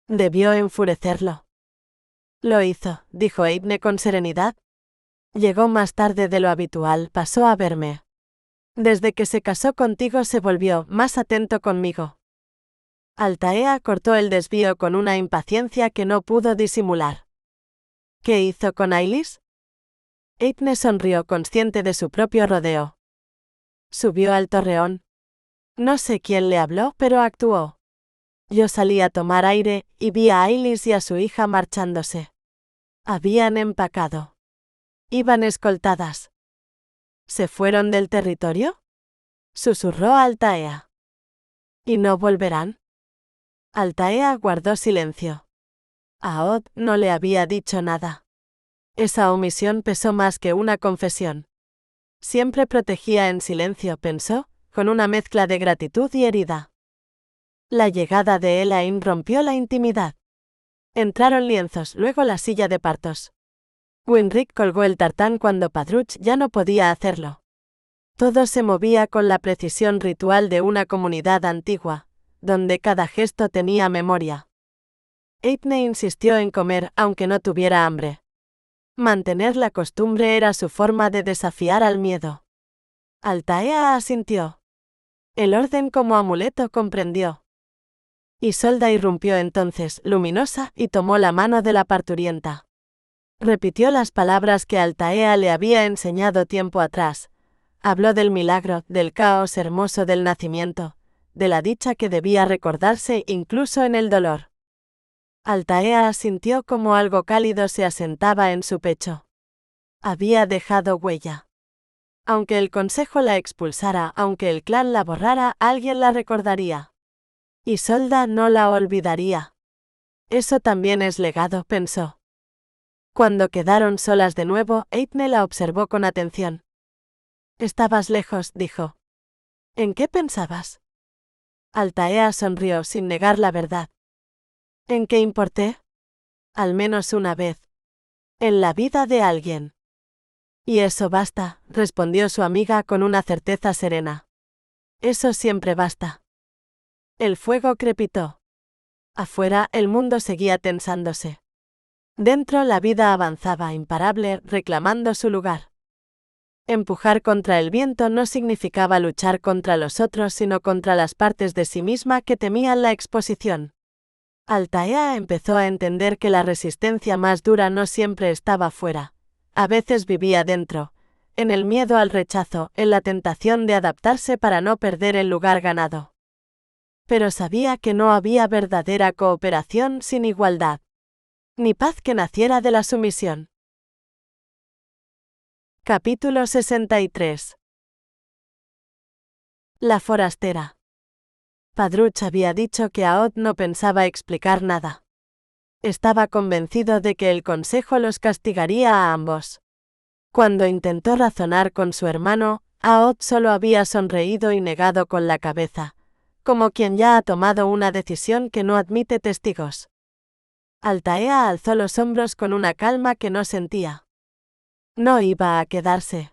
Debió enfurecerlo. Lo hizo, dijo Eithne con serenidad. Llegó más tarde de lo habitual, pasó a verme. Desde que se casó contigo se volvió más atento conmigo. Altaea cortó el desvío con una impaciencia que no pudo disimular. ¿Qué hizo con Ailis? Eithne sonrió, consciente de su propio rodeo. Subió al torreón. No sé quién le habló, pero actuó. Yo salí a tomar aire, y vi a Ailis y a su hija marchándose. Habían empacado. Iban escoltadas. ¿Se fueron del territorio?, susurró Altaea. ¿Y no volverán? Altaea guardó silencio. A Odd no le había dicho nada. Esa omisión pesó más que una confesión. Siempre protegía en silencio, pensó, con una mezcla de gratitud y herida. La llegada de Elaine rompió la intimidad. Entraron lienzos, luego la silla de partos. Winrick colgó el tartán cuando Padruch ya no podía hacerlo. Todo se movía con la precisión ritual de una comunidad antigua, donde cada gesto tenía memoria. Eithne insistió en comer aunque no tuviera hambre. Mantener la costumbre era su forma de desafiar al miedo. Altaea asintió. El orden como amuleto comprendió. Isolda irrumpió entonces, luminosa, y tomó la mano de la parturienta. Repitió las palabras que Altaea le había enseñado tiempo atrás. Habló del milagro, del caos hermoso del nacimiento, de la dicha que debía recordarse incluso en el dolor. Altaea sintió como algo cálido se asentaba en su pecho. Había dejado huella. Aunque el consejo la expulsara, aunque el clan la borrara, alguien la recordaría. Isolda no la olvidaría. Eso también es legado, pensó. Cuando quedaron solas de nuevo, Eithne la observó con atención. «Estabas lejos», dijo. «¿En qué pensabas?» Altaea sonrió sin negar la verdad. «¿En qué importé?» «Al menos una vez. En la vida de alguien». «Y eso basta», respondió su amiga con una certeza serena. «Eso siempre basta». El fuego crepitó. Afuera, el mundo seguía tensándose. Dentro, la vida avanzaba imparable, reclamando su lugar. Empujar contra el viento no significaba luchar contra los otros, sino contra las partes de sí misma que temían la exposición. Altaea empezó a entender que la resistencia más dura no siempre estaba fuera. A veces vivía dentro, en el miedo al rechazo, en la tentación de adaptarse para no perder el lugar ganado. Pero sabía que no había verdadera cooperación sin igualdad, ni paz que naciera de la sumisión. Capítulo 63. La forastera. Padruch había dicho que Aod no pensaba explicar nada. Estaba convencido de que el consejo los castigaría a ambos. Cuando intentó razonar con su hermano, Aod solo había sonreído y negado con la cabeza, como quien ya ha tomado una decisión que no admite testigos. Altaea alzó los hombros con una calma que no sentía. No iba a quedarse.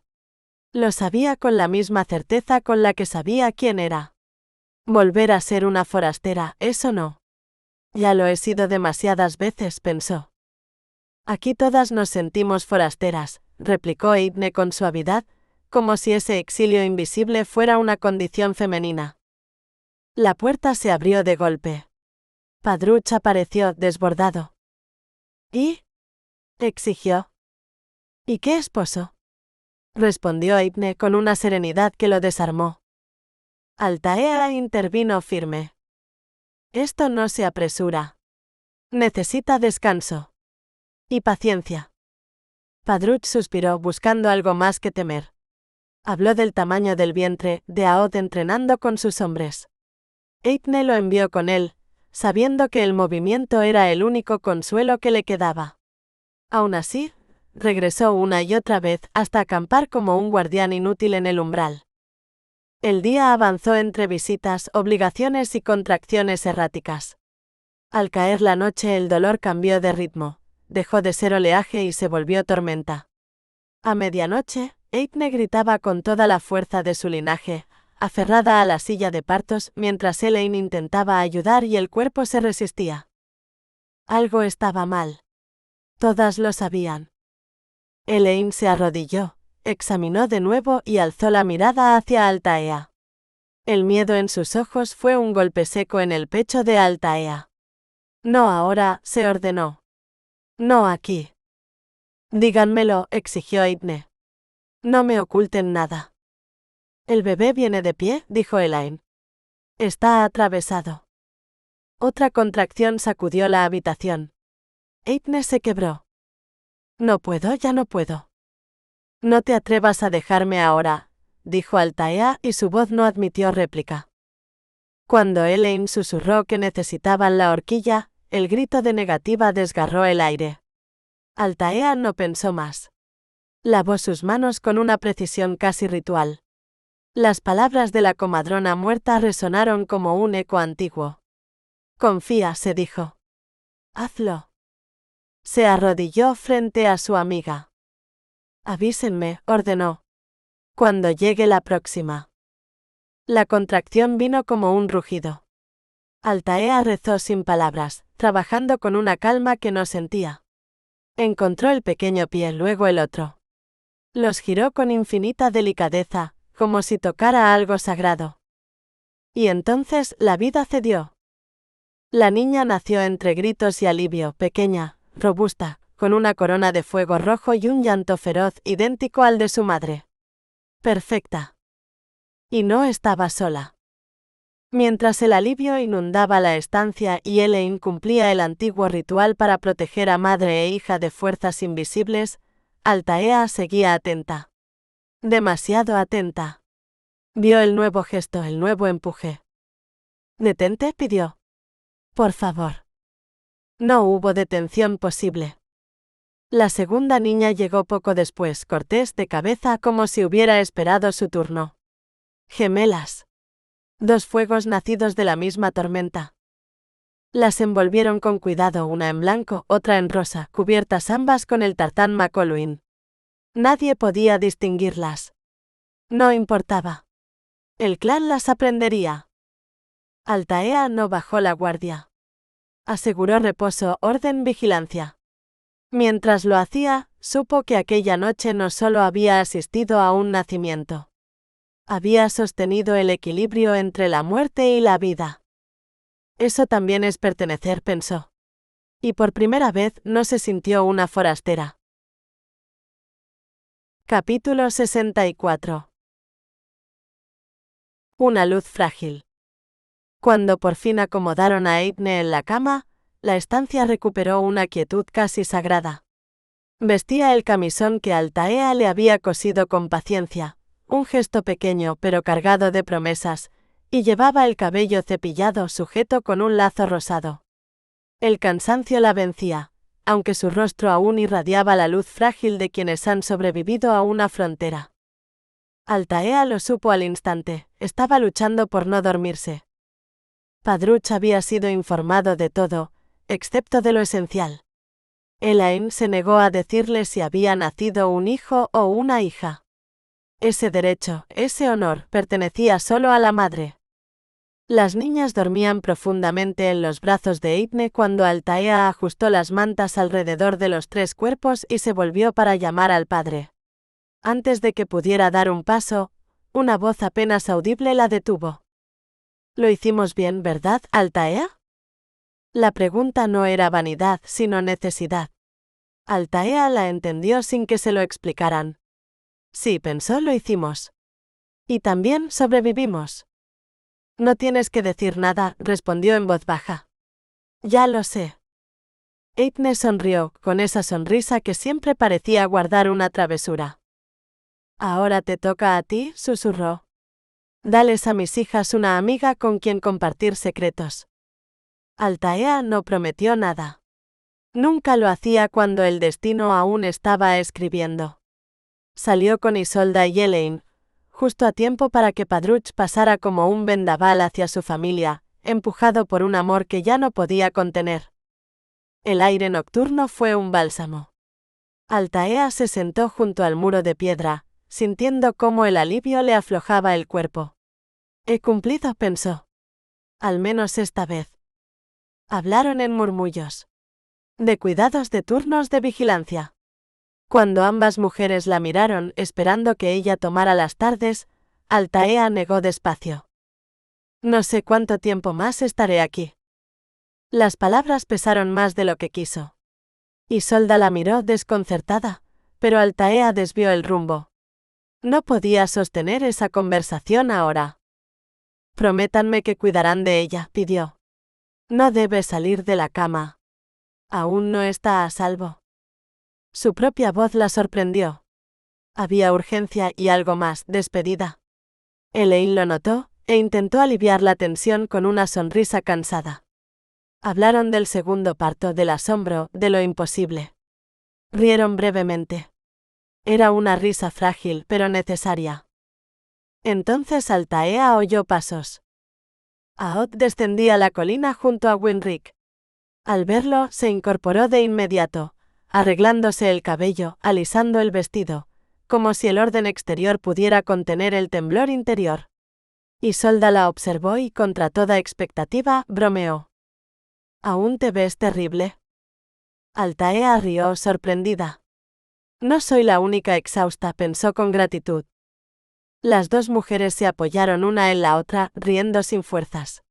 Lo sabía con la misma certeza con la que sabía quién era. Volver a ser una forastera, eso no. Ya lo he sido demasiadas veces, pensó. Aquí todas nos sentimos forasteras, replicó Eithne con suavidad, como si ese exilio invisible fuera una condición femenina. La puerta se abrió de golpe. Padruch apareció, desbordado. ¿Y? Exigió. ¿Y qué esposo? Respondió Eithne con una serenidad que lo desarmó. Altaea intervino firme. Esto no se apresura. Necesita descanso. Y paciencia. Padruch suspiró buscando algo más que temer. Habló del tamaño del vientre de Aod entrenando con sus hombres. Eithne lo envió con él, sabiendo que el movimiento era el único consuelo que le quedaba. Aún así, regresó una y otra vez hasta acampar como un guardián inútil en el umbral. El día avanzó entre visitas, obligaciones y contracciones erráticas. Al caer la noche el dolor cambió de ritmo, dejó de ser oleaje y se volvió tormenta. A medianoche, Eithne gritaba con toda la fuerza de su linaje, aferrada a la silla de partos mientras Elaine intentaba ayudar y el cuerpo se resistía. Algo estaba mal. Todas lo sabían. Elaine se arrodilló, examinó de nuevo y alzó la mirada hacia Altaea. El miedo en sus ojos fue un golpe seco en el pecho de Altaea. No ahora, se ordenó. No aquí. Díganmelo, exigió Eithne. No me oculten nada. El bebé viene de pie, dijo Elaine. Está atravesado. Otra contracción sacudió la habitación. Eithne se quebró. No puedo, ya no puedo. No te atrevas a dejarme ahora, dijo Altaea y su voz no admitió réplica. Cuando Elaine susurró que necesitaban la horquilla, el grito de negativa desgarró el aire. Altaea no pensó más. Lavó sus manos con una precisión casi ritual. Las palabras de la comadrona muerta resonaron como un eco antiguo. Confía, se dijo. Hazlo. Se arrodilló frente a su amiga. Avísenme, ordenó. Cuando llegue la próxima. La contracción vino como un rugido. Altaea rezó sin palabras, trabajando con una calma que no sentía. Encontró el pequeño pie, luego el otro. Los giró con infinita delicadeza, como si tocara algo sagrado. Y entonces la vida cedió. La niña nació entre gritos y alivio, pequeña, robusta, con una corona de fuego rojo y un llanto feroz idéntico al de su madre. Perfecta. Y no estaba sola. Mientras el alivio inundaba la estancia y Elaine cumplía el antiguo ritual para proteger a madre e hija de fuerzas invisibles, Altaea seguía atenta. Demasiado atenta. Vio el nuevo gesto, el nuevo empuje. «Detente», pidió. «Por favor». No hubo detención posible. La segunda niña llegó poco después, cortés de cabeza como si hubiera esperado su turno. Gemelas. Dos fuegos nacidos de la misma tormenta. Las envolvieron con cuidado, una en blanco, otra en rosa, cubiertas ambas con el tartán McColluin. Nadie podía distinguirlas. No importaba. El clan las aprendería. Altaea no bajó la guardia. Aseguró reposo, orden, vigilancia. Mientras lo hacía, supo que aquella noche no solo había asistido a un nacimiento. Había sostenido el equilibrio entre la muerte y la vida. Eso también es pertenecer, pensó. Y por primera vez no se sintió una forastera. Capítulo 64. Una luz frágil. Cuando por fin acomodaron a Eithne en la cama, la estancia recuperó una quietud casi sagrada. Vestía el camisón que Altaea le había cosido con paciencia, un gesto pequeño pero cargado de promesas, y llevaba el cabello cepillado sujeto con un lazo rosado. El cansancio la vencía, aunque su rostro aún irradiaba la luz frágil de quienes han sobrevivido a una frontera. Altaea lo supo al instante, estaba luchando por no dormirse. Padruch había sido informado de todo, excepto de lo esencial. Elaine se negó a decirle si había nacido un hijo o una hija. Ese derecho, ese honor, pertenecía solo a la madre. Las niñas dormían profundamente en los brazos de Eithne cuando Altaea ajustó las mantas alrededor de los tres cuerpos y se volvió para llamar al padre. Antes de que pudiera dar un paso, una voz apenas audible la detuvo. «Lo hicimos bien, ¿verdad, Altaea?» La pregunta no era vanidad, sino necesidad. Altaea la entendió sin que se lo explicaran. «Sí», pensó, «lo hicimos. Y también sobrevivimos». «No tienes que decir nada», respondió en voz baja. «Ya lo sé». Eithne sonrió, con esa sonrisa que siempre parecía guardar una travesura. «Ahora te toca a ti», susurró. «Dales a mis hijas una amiga con quien compartir secretos». Altaea no prometió nada. Nunca lo hacía cuando el destino aún estaba escribiendo. Salió con Isolda y Elaine, justo a tiempo para que Padruch pasara como un vendaval hacia su familia, empujado por un amor que ya no podía contener. El aire nocturno fue un bálsamo. Altaea se sentó junto al muro de piedra, sintiendo cómo el alivio le aflojaba el cuerpo. «He cumplido», pensó. «Al menos esta vez». Hablaron en murmullos. De cuidados, de turnos de vigilancia. Cuando ambas mujeres la miraron, esperando que ella tomara las tardes, Altaea negó despacio. «No sé cuánto tiempo más estaré aquí». Las palabras pesaron más de lo que quiso. Isolda la miró desconcertada, pero Altaea desvió el rumbo. No podía sostener esa conversación ahora. «Prométanme que cuidarán de ella», pidió. «No debe salir de la cama. Aún no está a salvo». Su propia voz la sorprendió. Había urgencia y algo más, despedida. Elaine lo notó, e intentó aliviar la tensión con una sonrisa cansada. Hablaron del segundo parto, del asombro, de lo imposible. Rieron brevemente. Era una risa frágil, pero necesaria. Entonces Altaea oyó pasos. Aod descendía la colina junto a Winrick. Al verlo, se incorporó de inmediato, arreglándose el cabello, alisando el vestido, como si el orden exterior pudiera contener el temblor interior. Isolda la observó y, contra toda expectativa, bromeó. «¿Aún te ves terrible?» Altaea rió sorprendida. «No soy la única exhausta», pensó con gratitud. Las dos mujeres se apoyaron una en la otra, riendo sin fuerzas.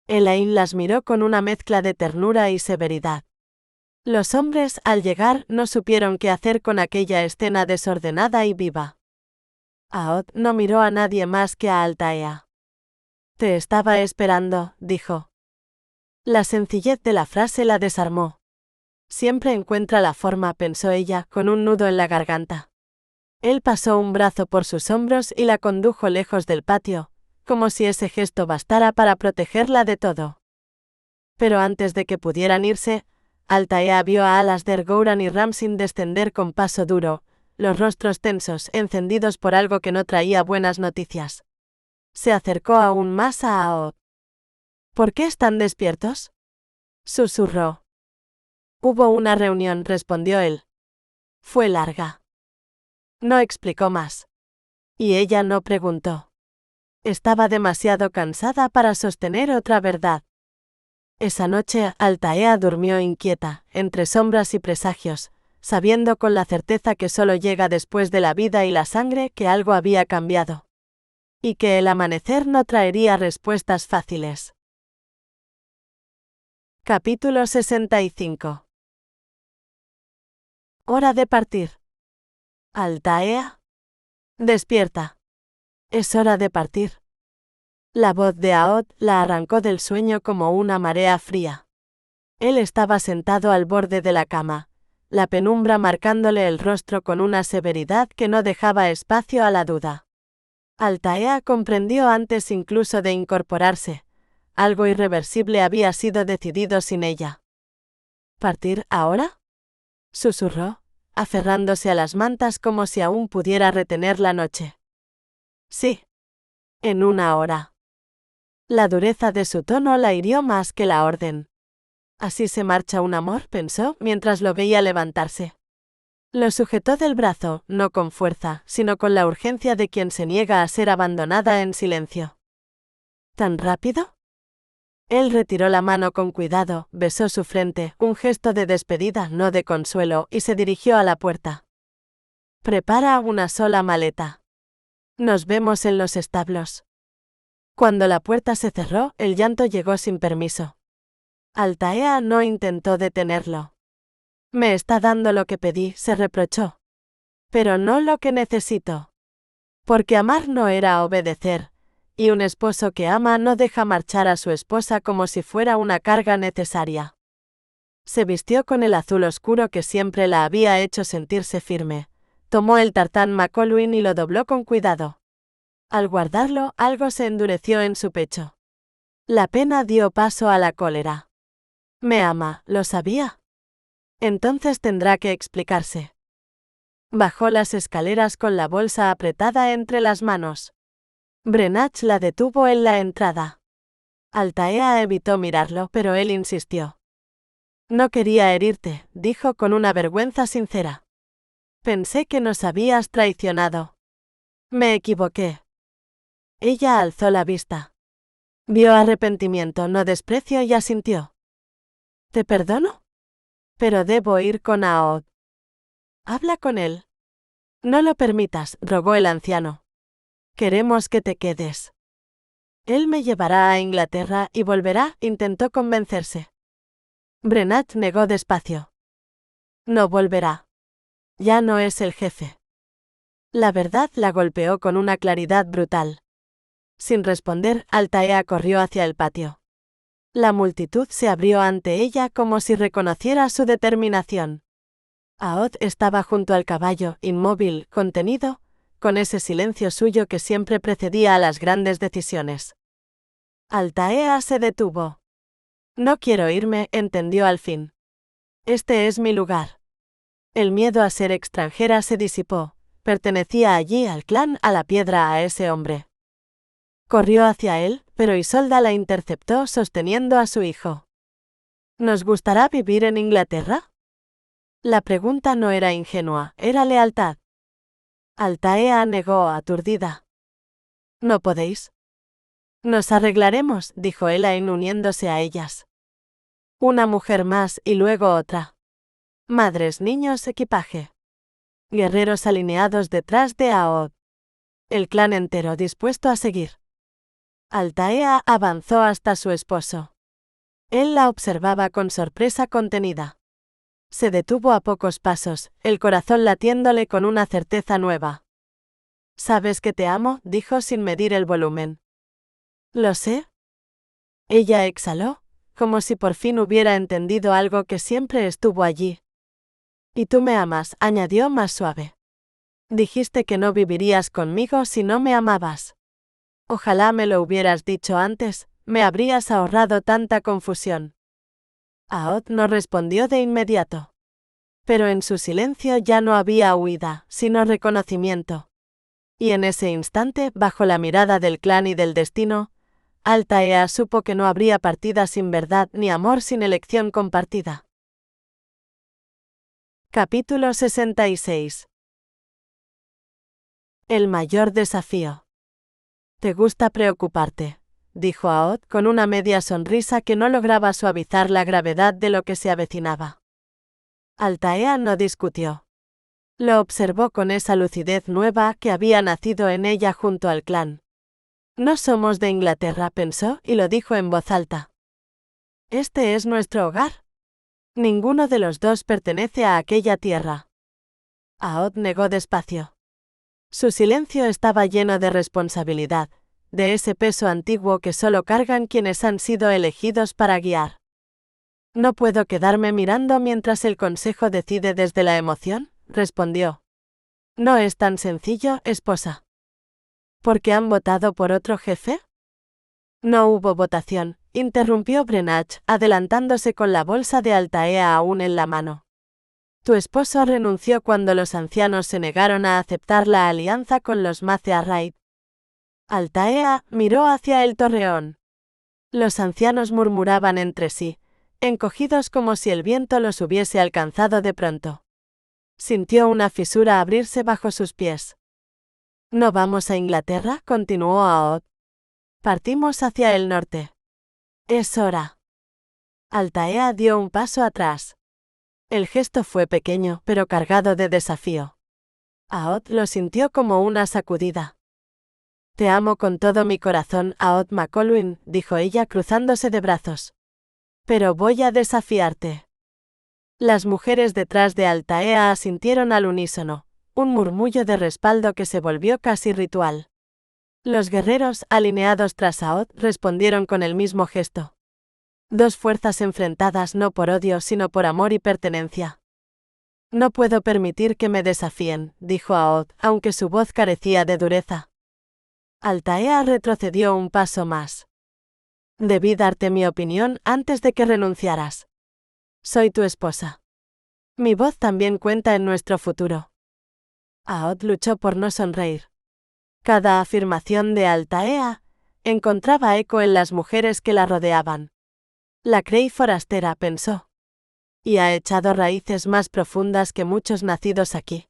Elaine las miró con una mezcla de ternura y severidad. Los hombres, al llegar, no supieron qué hacer con aquella escena desordenada y viva. Aod no miró a nadie más que a Altaea. «Te estaba esperando», dijo. La sencillez de la frase la desarmó. Siempre encuentra la forma, pensó ella, con un nudo en la garganta. Él pasó un brazo por sus hombros y la condujo lejos del patio, como si ese gesto bastara para protegerla de todo. Pero antes de que pudieran irse, Altaea vio a Alasdair Gowran y Ramsin descender con paso duro, los rostros tensos, encendidos por algo que no traía buenas noticias. Se acercó aún más a Aod. «¿Por qué están despiertos?», susurró. «Hubo una reunión», respondió él. «Fue larga». No explicó más. Y ella no preguntó. Estaba demasiado cansada para sostener otra verdad. Esa noche, Altaea durmió inquieta, entre sombras y presagios, sabiendo con la certeza que solo llega después de la vida y la sangre que algo había cambiado. Y que el amanecer no traería respuestas fáciles. Capítulo 65. Hora de partir. Altaea. Despierta. Es hora de partir. La voz de Aod la arrancó del sueño como una marea fría. Él estaba sentado al borde de la cama, la penumbra marcándole el rostro con una severidad que no dejaba espacio a la duda. Altaea comprendió antes incluso de incorporarse. Algo irreversible había sido decidido sin ella. ¿Partir ahora?, susurró, aferrándose a las mantas como si aún pudiera retener la noche. Sí. En una hora. La dureza de su tono la hirió más que la orden. Así se marcha un amor, pensó, mientras lo veía levantarse. Lo sujetó del brazo, no con fuerza, sino con la urgencia de quien se niega a ser abandonada en silencio. ¿Tan rápido? Él retiró la mano con cuidado, besó su frente, un gesto de despedida, no de consuelo, y se dirigió a la puerta. Prepara una sola maleta. Nos vemos en los establos. Cuando la puerta se cerró, el llanto llegó sin permiso. Altaea no intentó detenerlo. «Me está dando lo que pedí», se reprochó. «Pero no lo que necesito». Porque amar no era obedecer, y un esposo que ama no deja marchar a su esposa como si fuera una carga necesaria. Se vistió con el azul oscuro que siempre la había hecho sentirse firme. Tomó el tartán McColwyn y lo dobló con cuidado. Al guardarlo, algo se endureció en su pecho. La pena dio paso a la cólera. «Me ama, ¿lo sabía? Entonces tendrá que explicarse». Bajó las escaleras con la bolsa apretada entre las manos. Brenach la detuvo en la entrada. Altaea evitó mirarlo, pero él insistió. «No quería herirte», dijo con una vergüenza sincera. «Pensé que nos habías traicionado. Me equivoqué». Ella alzó la vista. Vio arrepentimiento, no desprecio, y asintió. «¿Te perdono? Pero debo ir con Aod». «Habla con él». «No lo permitas», rogó el anciano. «Queremos que te quedes». «Él me llevará a Inglaterra y volverá», intentó convencerse. Brenach negó despacio. «No volverá. Ya no es el jefe». La verdad la golpeó con una claridad brutal. Sin responder, Altaea corrió hacia el patio. La multitud se abrió ante ella como si reconociera su determinación. Aod estaba junto al caballo, inmóvil, contenido, con ese silencio suyo que siempre precedía a las grandes decisiones. Altaea se detuvo. No quiero irme, entendió al fin. Este es mi lugar. El miedo a ser extranjera se disipó. Pertenecía allí al clan, a la piedra, a ese hombre. Corrió hacia él, pero Isolda la interceptó sosteniendo a su hijo. ¿Nos gustará vivir en Inglaterra? La pregunta no era ingenua, era lealtad. Altaea negó, aturdida. No podéis. Nos arreglaremos, dijo Elaine uniéndose a ellas. Una mujer más y luego otra. Madres, niños, equipaje. Guerreros alineados detrás de Aod. El clan entero dispuesto a seguir. Altaea avanzó hasta su esposo. Él la observaba con sorpresa contenida. Se detuvo a pocos pasos, el corazón latiéndole con una certeza nueva. «¿Sabes que te amo?», dijo sin medir el volumen. «Lo sé». Ella exhaló, como si por fin hubiera entendido algo que siempre estuvo allí. «Y tú me amas», añadió más suave. «Dijiste que no vivirías conmigo si no me amabas. Ojalá me lo hubieras dicho antes, me habrías ahorrado tanta confusión». Aod no respondió de inmediato. Pero en su silencio ya no había huida, sino reconocimiento. Y en ese instante, bajo la mirada del clan y del destino, Altaea supo que no habría partida sin verdad ni amor sin elección compartida. Capítulo 66. El mayor desafío. «Te gusta preocuparte», dijo Aod con una media sonrisa que no lograba suavizar la gravedad de lo que se avecinaba. Altaea no discutió. Lo observó con esa lucidez nueva que había nacido en ella junto al clan. «No somos de Inglaterra», pensó, y lo dijo en voz alta. «Este es nuestro hogar. Ninguno de los dos pertenece a aquella tierra». Aod negó despacio. Su silencio estaba lleno de responsabilidad, de ese peso antiguo que solo cargan quienes han sido elegidos para guiar. «No puedo quedarme mirando mientras el consejo decide desde la emoción», respondió. «No es tan sencillo, esposa». «¿Por qué han votado por otro jefe?» «No hubo votación», interrumpió Brenach, adelantándose con la bolsa de Altaea aún en la mano. «Tu esposo renunció cuando los ancianos se negaron a aceptar la alianza con los Mace Arraid». Altaea miró hacia el torreón. Los ancianos murmuraban entre sí, encogidos como si el viento los hubiese alcanzado de pronto. Sintió una fisura abrirse bajo sus pies. «¿No vamos a Inglaterra?», continuó Aod. «Partimos hacia el norte. Es hora». Altaea dio un paso atrás. El gesto fue pequeño, pero cargado de desafío. Aod lo sintió como una sacudida. «Te amo con todo mi corazón, Aod McColwyn», dijo ella cruzándose de brazos. «Pero voy a desafiarte». Las mujeres detrás de Altaea asintieron al unísono, un murmullo de respaldo que se volvió casi ritual. Los guerreros, alineados tras Aod, respondieron con el mismo gesto. Dos fuerzas enfrentadas no por odio sino por amor y pertenencia. «No puedo permitir que me desafíen», dijo Aod, aunque su voz carecía de dureza. Altaea retrocedió un paso más. «Debí darte mi opinión antes de que renunciaras. Soy tu esposa. Mi voz también cuenta en nuestro futuro». Aod luchó por no sonreír. Cada afirmación de Altaea encontraba eco en las mujeres que la rodeaban. «La Grey forastera», pensó. «Y ha echado raíces más profundas que muchos nacidos aquí».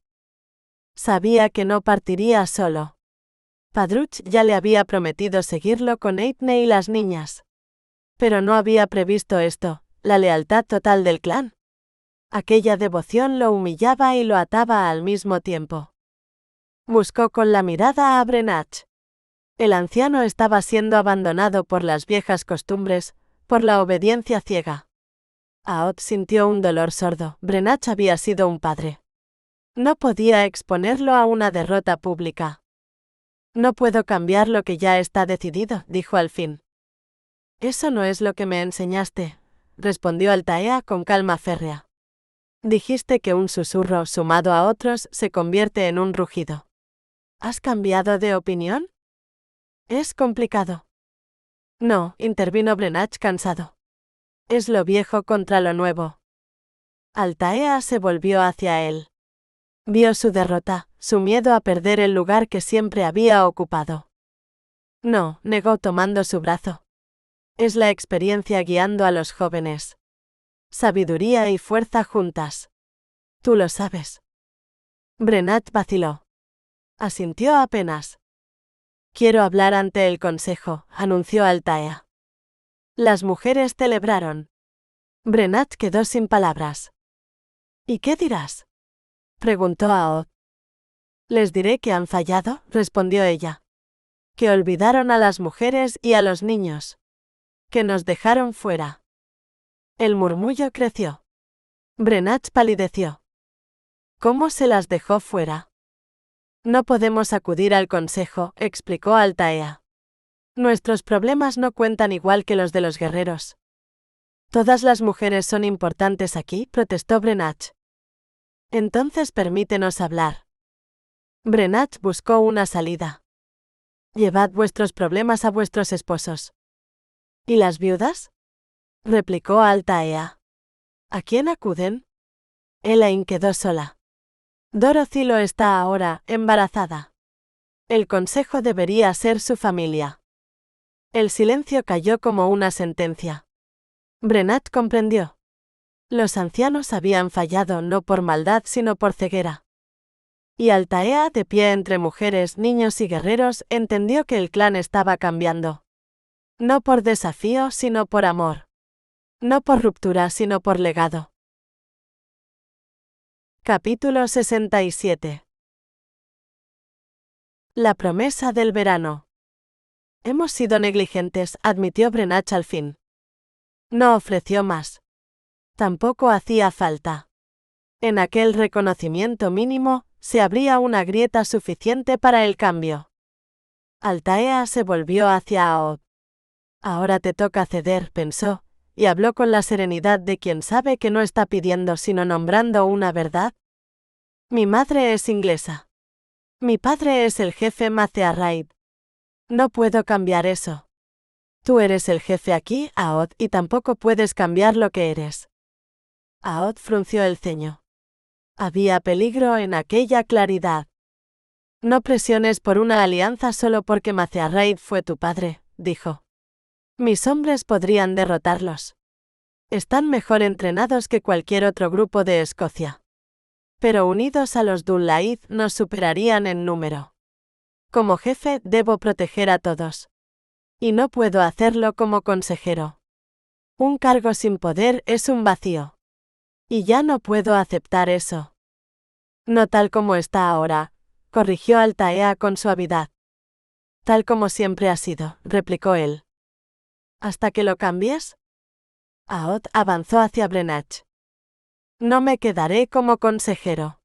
Sabía que no partiría solo. Padruch ya le había prometido seguirlo con Eitne y las niñas. Pero no había previsto esto, la lealtad total del clan. Aquella devoción lo humillaba y lo ataba al mismo tiempo. Buscó con la mirada a Brenach. El anciano estaba siendo abandonado por las viejas costumbres, por la obediencia ciega. Aod sintió un dolor sordo. Brenach había sido un padre. No podía exponerlo a una derrota pública. «No puedo cambiar lo que ya está decidido», dijo al fin. «Eso no es lo que me enseñaste», respondió Altaea con calma férrea. Dijiste que un susurro sumado a otros se convierte en un rugido. ¿Has cambiado de opinión? Es complicado. No, intervino Brenach cansado. Es lo viejo contra lo nuevo. Altaea se volvió hacia él. Vio su derrota, su miedo a perder el lugar que siempre había ocupado. No, negó tomando su brazo. Es la experiencia guiando a los jóvenes. Sabiduría y fuerza juntas. Tú lo sabes. Brenach vaciló. Asintió apenas. Quiero hablar ante el consejo, anunció Altaea. Las mujeres celebraron. Brenach quedó sin palabras. ¿Y qué dirás? Preguntó Aod. Les diré que han fallado, respondió ella. Que olvidaron a las mujeres y a los niños. Que nos dejaron fuera. El murmullo creció. Brenach palideció. ¿Cómo se las dejó fuera? No podemos acudir al consejo, explicó Altaea. Nuestros problemas no cuentan igual que los de los guerreros. Todas las mujeres son importantes aquí, protestó Brenach. Entonces permítenos hablar. Brenach buscó una salida. Llevad vuestros problemas a vuestros esposos. ¿Y las viudas? Replicó Altaea. ¿A quién acuden? Elaine quedó sola. Dorothy lo está ahora, embarazada. El consejo debería ser su familia. El silencio cayó como una sentencia. Brenach comprendió. Los ancianos habían fallado no por maldad sino por ceguera. Y Altaea, de pie entre mujeres, niños y guerreros, entendió que el clan estaba cambiando. No por desafío sino por amor. No por ruptura sino por legado. Capítulo 67. La promesa del verano. Hemos sido negligentes, admitió Brenach al fin. No ofreció más. Tampoco hacía falta. En aquel reconocimiento mínimo, se abría una grieta suficiente para el cambio. Altaea se volvió hacia Aod. Ahora te toca ceder, pensó, y habló con la serenidad de quien sabe que no está pidiendo sino nombrando una verdad. Mi madre es inglesa. Mi padre es el jefe Macearraid. No puedo cambiar eso. Tú eres el jefe aquí, Aod, y tampoco puedes cambiar lo que eres. Aod frunció el ceño. Había peligro en aquella claridad. No presiones por una alianza solo porque Macearraid fue tu padre, dijo. Mis hombres podrían derrotarlos. Están mejor entrenados que cualquier otro grupo de Escocia. Pero unidos a los Dunlaith nos superarían en número. Como jefe debo proteger a todos. Y no puedo hacerlo como consejero. Un cargo sin poder es un vacío. Y ya no puedo aceptar eso. No tal como está ahora, corrigió Altaea con suavidad. Tal como siempre ha sido, replicó él. ¿Hasta que lo cambies? Aod avanzó hacia Brenach. No me quedaré como consejero.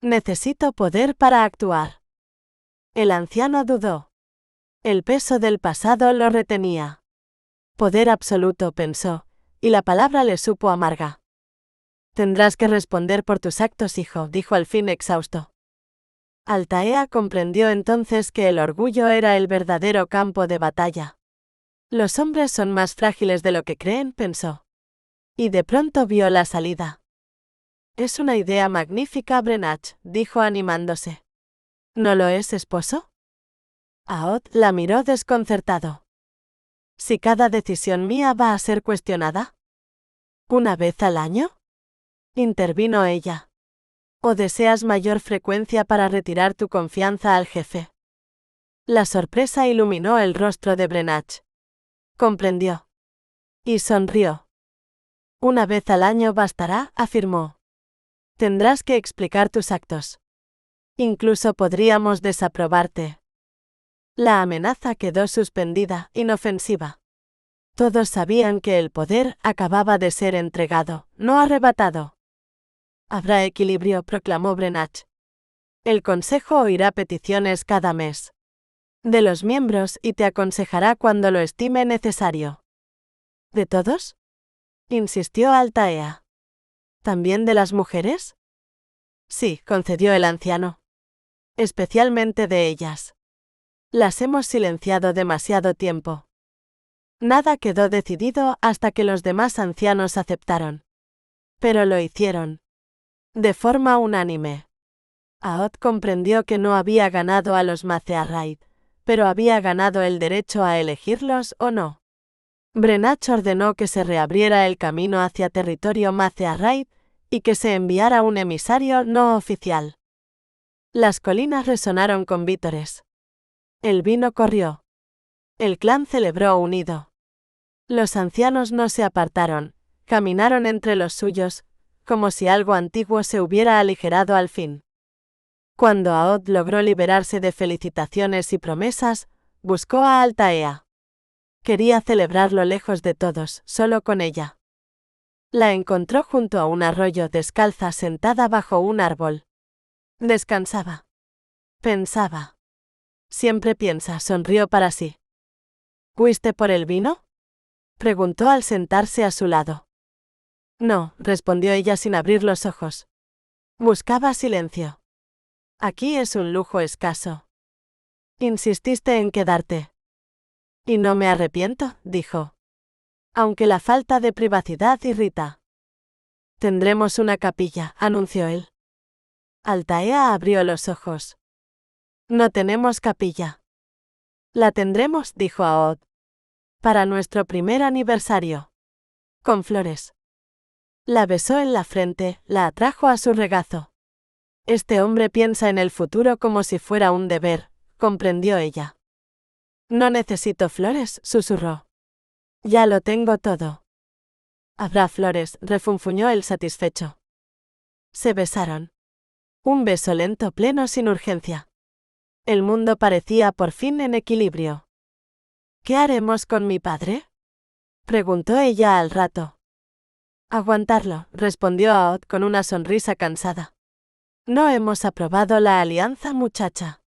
Necesito poder para actuar. El anciano dudó. El peso del pasado lo retenía. Poder absoluto, pensó, y la palabra le supo amarga. Tendrás que responder por tus actos, hijo, dijo al fin exhausto. Altaea comprendió entonces que el orgullo era el verdadero campo de batalla. Los hombres son más frágiles de lo que creen, pensó. Y de pronto vio la salida. Es una idea magnífica, Brenach, dijo animándose. ¿No lo es, esposo? Aod la miró desconcertado. ¿Si cada decisión mía va a ser cuestionada? ¿Una vez al año? Intervino ella. ¿O deseas mayor frecuencia para retirar tu confianza al jefe? La sorpresa iluminó el rostro de Brenach. Comprendió. Y sonrió. Una vez al año bastará, afirmó. Tendrás que explicar tus actos. Incluso podríamos desaprobarte. La amenaza quedó suspendida, inofensiva. Todos sabían que el poder acababa de ser entregado, no arrebatado. Habrá equilibrio, proclamó Brenach. El consejo oirá peticiones cada mes de los miembros y te aconsejará cuando lo estime necesario. ¿De todos? Insistió Altaea. ¿También de las mujeres? Sí, concedió el anciano. Especialmente de ellas. Las hemos silenciado demasiado tiempo. Nada quedó decidido hasta que los demás ancianos aceptaron. Pero lo hicieron. De forma unánime. Aod comprendió que no había ganado a los Macearraid, pero había ganado el derecho a elegirlos o no. Brenach ordenó que se reabriera el camino hacia territorio Macearraid y que se enviara un emisario no oficial. Las colinas resonaron con vítores. El vino corrió. El clan celebró unido. Los ancianos no se apartaron, caminaron entre los suyos, como si algo antiguo se hubiera aligerado al fin. Cuando Aod logró liberarse de felicitaciones y promesas, buscó a Altaea. Quería celebrarlo lejos de todos, solo con ella. La encontró junto a un arroyo descalza sentada bajo un árbol. Descansaba. Pensaba. Siempre piensa, sonrió para sí. ¿Fuiste por el vino? Preguntó al sentarse a su lado. No, respondió ella sin abrir los ojos. Buscaba silencio. Aquí es un lujo escaso. Insististe en quedarte. Y no me arrepiento, dijo. Aunque la falta de privacidad irrita. Tendremos una capilla, anunció él. Altaea abrió los ojos. No tenemos capilla. La tendremos, dijo Aod. Para nuestro primer aniversario. Con flores. La besó en la frente, la atrajo a su regazo. Este hombre piensa en el futuro como si fuera un deber, comprendió ella. No necesito flores, susurró. Ya lo tengo todo. Habrá flores, refunfuñó él satisfecho. Se besaron. Un beso lento, pleno, sin urgencia. El mundo parecía por fin en equilibrio. ¿Qué haremos con mi padre? Preguntó ella al rato. Aguantarlo, respondió Aod con una sonrisa cansada. No hemos aprobado la alianza, muchacha.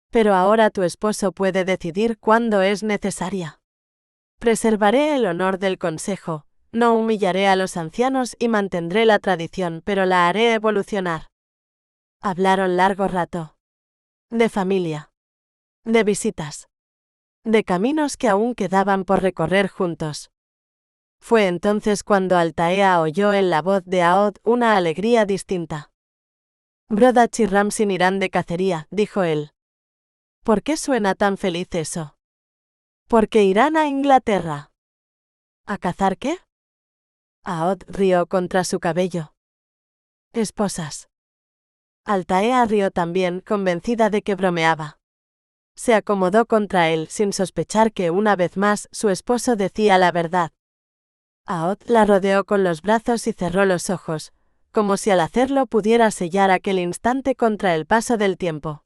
Pero ahora tu esposo puede decidir cuándo es necesaria. Preservaré el honor del consejo, no humillaré a los ancianos y mantendré la tradición, pero la haré evolucionar. Hablaron largo rato. De familia. De visitas. De caminos que aún quedaban por recorrer juntos. Fue entonces cuando Altaea oyó en la voz de Aod una alegría distinta. Brodach y Ramsin irán de cacería, dijo él. ¿Por qué suena tan feliz eso? Porque irán a Inglaterra. ¿A cazar qué? Aod rió contra su cabello. Esposas. Altaea rió también, convencida de que bromeaba. Se acomodó contra él, sin sospechar que una vez más su esposo decía la verdad. Aod la rodeó con los brazos y cerró los ojos, como si al hacerlo pudiera sellar aquel instante contra el paso del tiempo.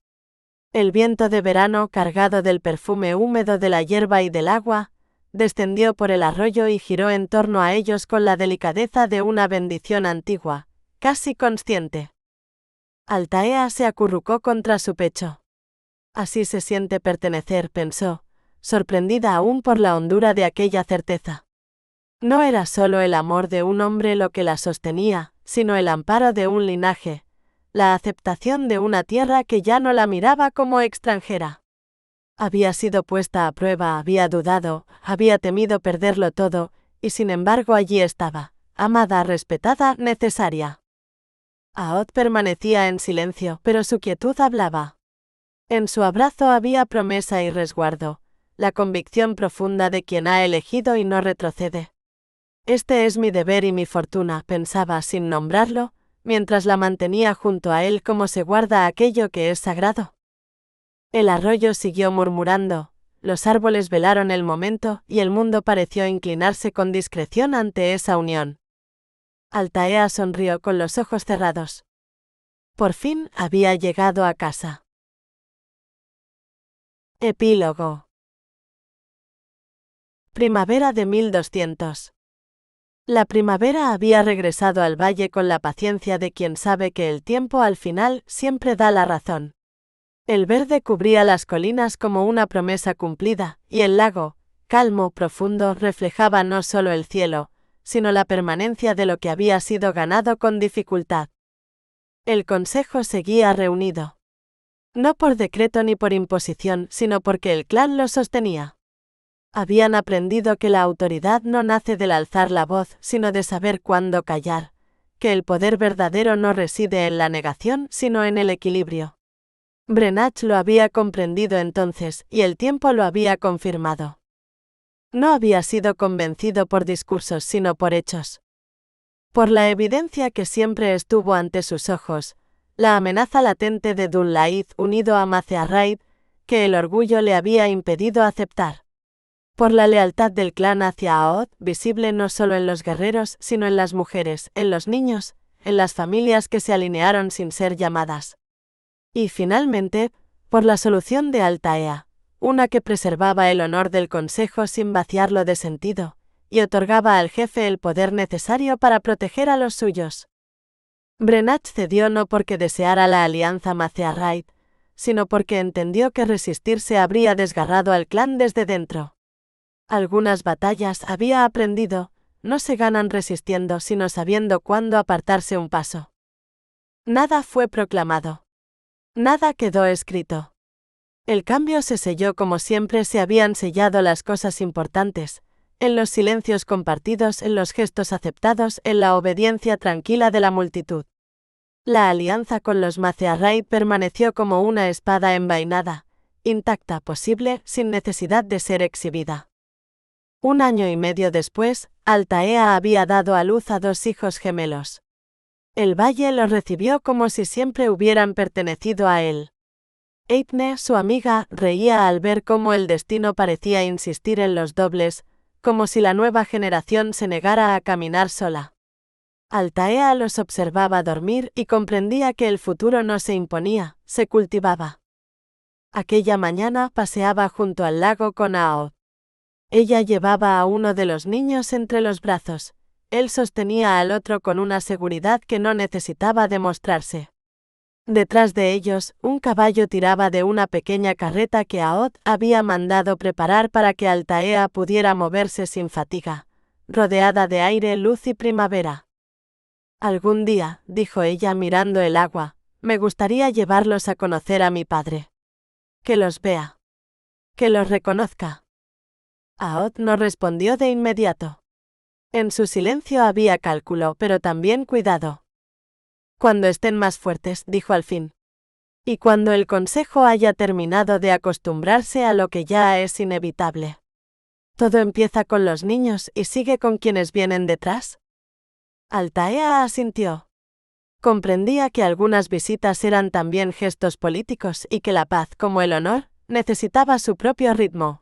El viento de verano, cargado del perfume húmedo de la hierba y del agua, descendió por el arroyo y giró en torno a ellos con la delicadeza de una bendición antigua, casi consciente. Altaea se acurrucó contra su pecho. Así se siente pertenecer, pensó, sorprendida aún por la hondura de aquella certeza. No era solo el amor de un hombre lo que la sostenía, sino el amparo de un linaje, la aceptación de una tierra que ya no la miraba como extranjera. Había sido puesta a prueba, había dudado, había temido perderlo todo, y sin embargo allí estaba, amada, respetada, necesaria. Aod permanecía en silencio, pero su quietud hablaba. En su abrazo había promesa y resguardo, la convicción profunda de quien ha elegido y no retrocede. Este es mi deber y mi fortuna, pensaba sin nombrarlo, mientras la mantenía junto a él como se guarda aquello que es sagrado. El arroyo siguió murmurando, los árboles velaron el momento y el mundo pareció inclinarse con discreción ante esa unión. Altaea sonrió con los ojos cerrados. Por fin había llegado a casa. Epílogo. Primavera de 1200. La primavera había regresado al valle con la paciencia de quien sabe que el tiempo al final siempre da la razón. El verde cubría las colinas como una promesa cumplida, y el lago, calmo, profundo, reflejaba no solo el cielo, sino la permanencia de lo que había sido ganado con dificultad. El consejo seguía reunido. No por decreto ni por imposición, sino porque el clan lo sostenía. Habían aprendido que la autoridad no nace del alzar la voz, sino de saber cuándo callar, que el poder verdadero no reside en la negación, sino en el equilibrio. Brenach lo había comprendido entonces, y el tiempo lo había confirmado. No había sido convencido por discursos, sino por hechos. Por la evidencia que siempre estuvo ante sus ojos, la amenaza latente de Dun-Laith unido a Mace-Arraid, que el orgullo le había impedido aceptar. Por la lealtad del clan hacia Aoth, visible no solo en los guerreros, sino en las mujeres, en los niños, en las familias que se alinearon sin ser llamadas. Y finalmente, por la solución de Altaea, una que preservaba el honor del consejo sin vaciarlo de sentido, y otorgaba al jefe el poder necesario para proteger a los suyos. Brenach cedió no porque deseara la alianza Mace-Arraid, sino porque entendió que resistirse habría desgarrado al clan desde dentro. Algunas batallas, había aprendido, no se ganan resistiendo sino sabiendo cuándo apartarse un paso. Nada fue proclamado. Nada quedó escrito. El cambio se selló como siempre se habían sellado las cosas importantes, en los silencios compartidos, en los gestos aceptados, en la obediencia tranquila de la multitud. La alianza con los Mace-Arraid permaneció como una espada envainada, intacta, posible, sin necesidad de ser exhibida. 1 año y medio después, Altaea había dado a luz a 2 hijos gemelos. El valle los recibió como si siempre hubieran pertenecido a él. Eithne, su amiga, reía al ver cómo el destino parecía insistir en los dobles, como si la nueva generación se negara a caminar sola. Altaea los observaba dormir y comprendía que el futuro no se imponía, se cultivaba. Aquella mañana paseaba junto al lago con Aoth. Ella llevaba a uno de los niños entre los brazos, él sostenía al otro con una seguridad que no necesitaba demostrarse. Detrás de ellos, un caballo tiraba de una pequeña carreta que Aoth había mandado preparar para que Altaea pudiera moverse sin fatiga, rodeada de aire, luz y primavera. Algún día, dijo ella mirando el agua, me gustaría llevarlos a conocer a mi padre. Que los vea. Que los reconozca. Aoth no respondió de inmediato. En su silencio había cálculo, pero también cuidado. Cuando estén más fuertes, dijo al fin. Y cuando el consejo haya terminado de acostumbrarse a lo que ya es inevitable. ¿Todo empieza con los niños y sigue con quienes vienen detrás? Altaea asintió. Comprendía que algunas visitas eran también gestos políticos y que la paz, como el honor, necesitaba su propio ritmo.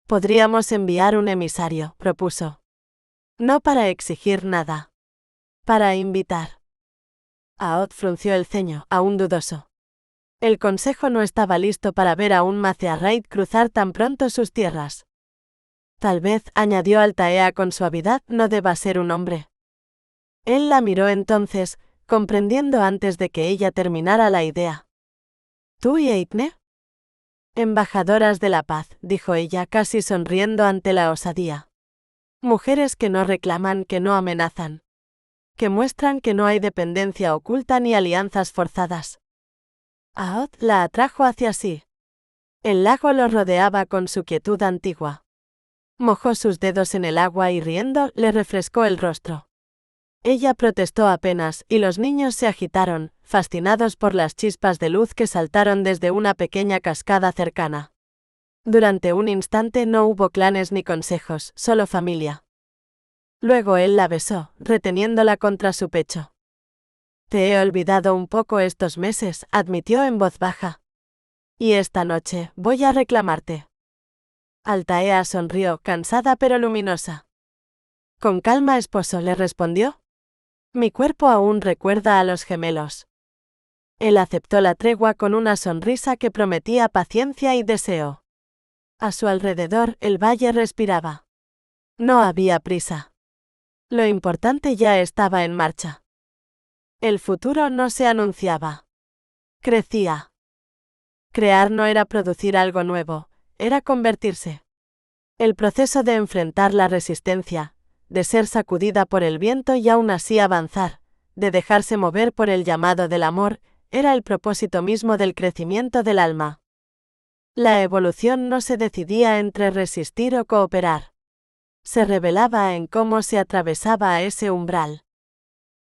Podríamos enviar un emisario, propuso. No para exigir nada. Para invitar. Aoth frunció el ceño, aún dudoso. El consejo no estaba listo para ver a un Mace-Arraid cruzar tan pronto sus tierras. Tal vez, añadió Altaea con suavidad, no deba ser un hombre. Él la miró entonces, comprendiendo antes de que ella terminara la idea. ¿Tú y Eithne? Embajadoras de la paz, dijo ella casi sonriendo ante la osadía. Mujeres que no reclaman, que no amenazan. Que muestran que no hay dependencia oculta ni alianzas forzadas. Aoth la atrajo hacia sí. El lago lo rodeaba con su quietud antigua. Mojó sus dedos en el agua y riendo, le refrescó el rostro. Ella protestó apenas, y los niños se agitaron, fascinados por las chispas de luz que saltaron desde una pequeña cascada cercana. Durante un instante no hubo clanes ni consejos, solo familia. Luego él la besó, reteniéndola contra su pecho. Te he olvidado un poco estos meses, admitió en voz baja. Y esta noche, voy a reclamarte. Altaea sonrió, cansada pero luminosa. Con calma, esposo, le respondió. Mi cuerpo aún recuerda a los gemelos. Él aceptó la tregua con una sonrisa que prometía paciencia y deseo. A su alrededor, el valle respiraba. No había prisa. Lo importante ya estaba en marcha. El futuro no se anunciaba. Crecía. Crear no era producir algo nuevo, era convertirse. El proceso de enfrentar la resistencia, de ser sacudida por el viento y aún así avanzar, de dejarse mover por el llamado del amor, era el propósito mismo del crecimiento del alma. La evolución no se decidía entre resistir o cooperar. Se revelaba en cómo se atravesaba a ese umbral.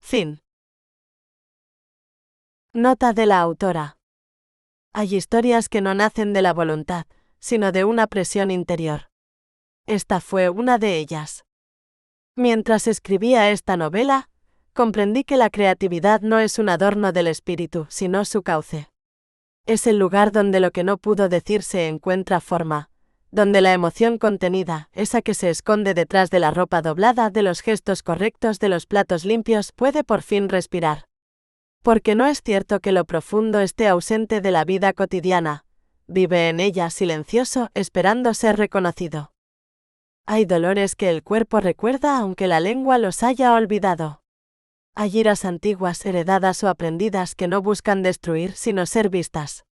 Fin. Nota de la autora. Hay historias que no nacen de la voluntad, sino de una presión interior. Esta fue una de ellas. Mientras escribía esta novela, comprendí que la creatividad no es un adorno del espíritu, sino su cauce. Es el lugar donde lo que no pudo decirse encuentra forma, donde la emoción contenida, esa que se esconde detrás de la ropa doblada, de los gestos correctos, de los platos limpios, puede por fin respirar. Porque no es cierto que lo profundo esté ausente de la vida cotidiana, vive en ella silencioso, esperando ser reconocido. Hay dolores que el cuerpo recuerda aunque la lengua los haya olvidado. Hay iras antiguas heredadas o aprendidas que no buscan destruir sino ser vistas.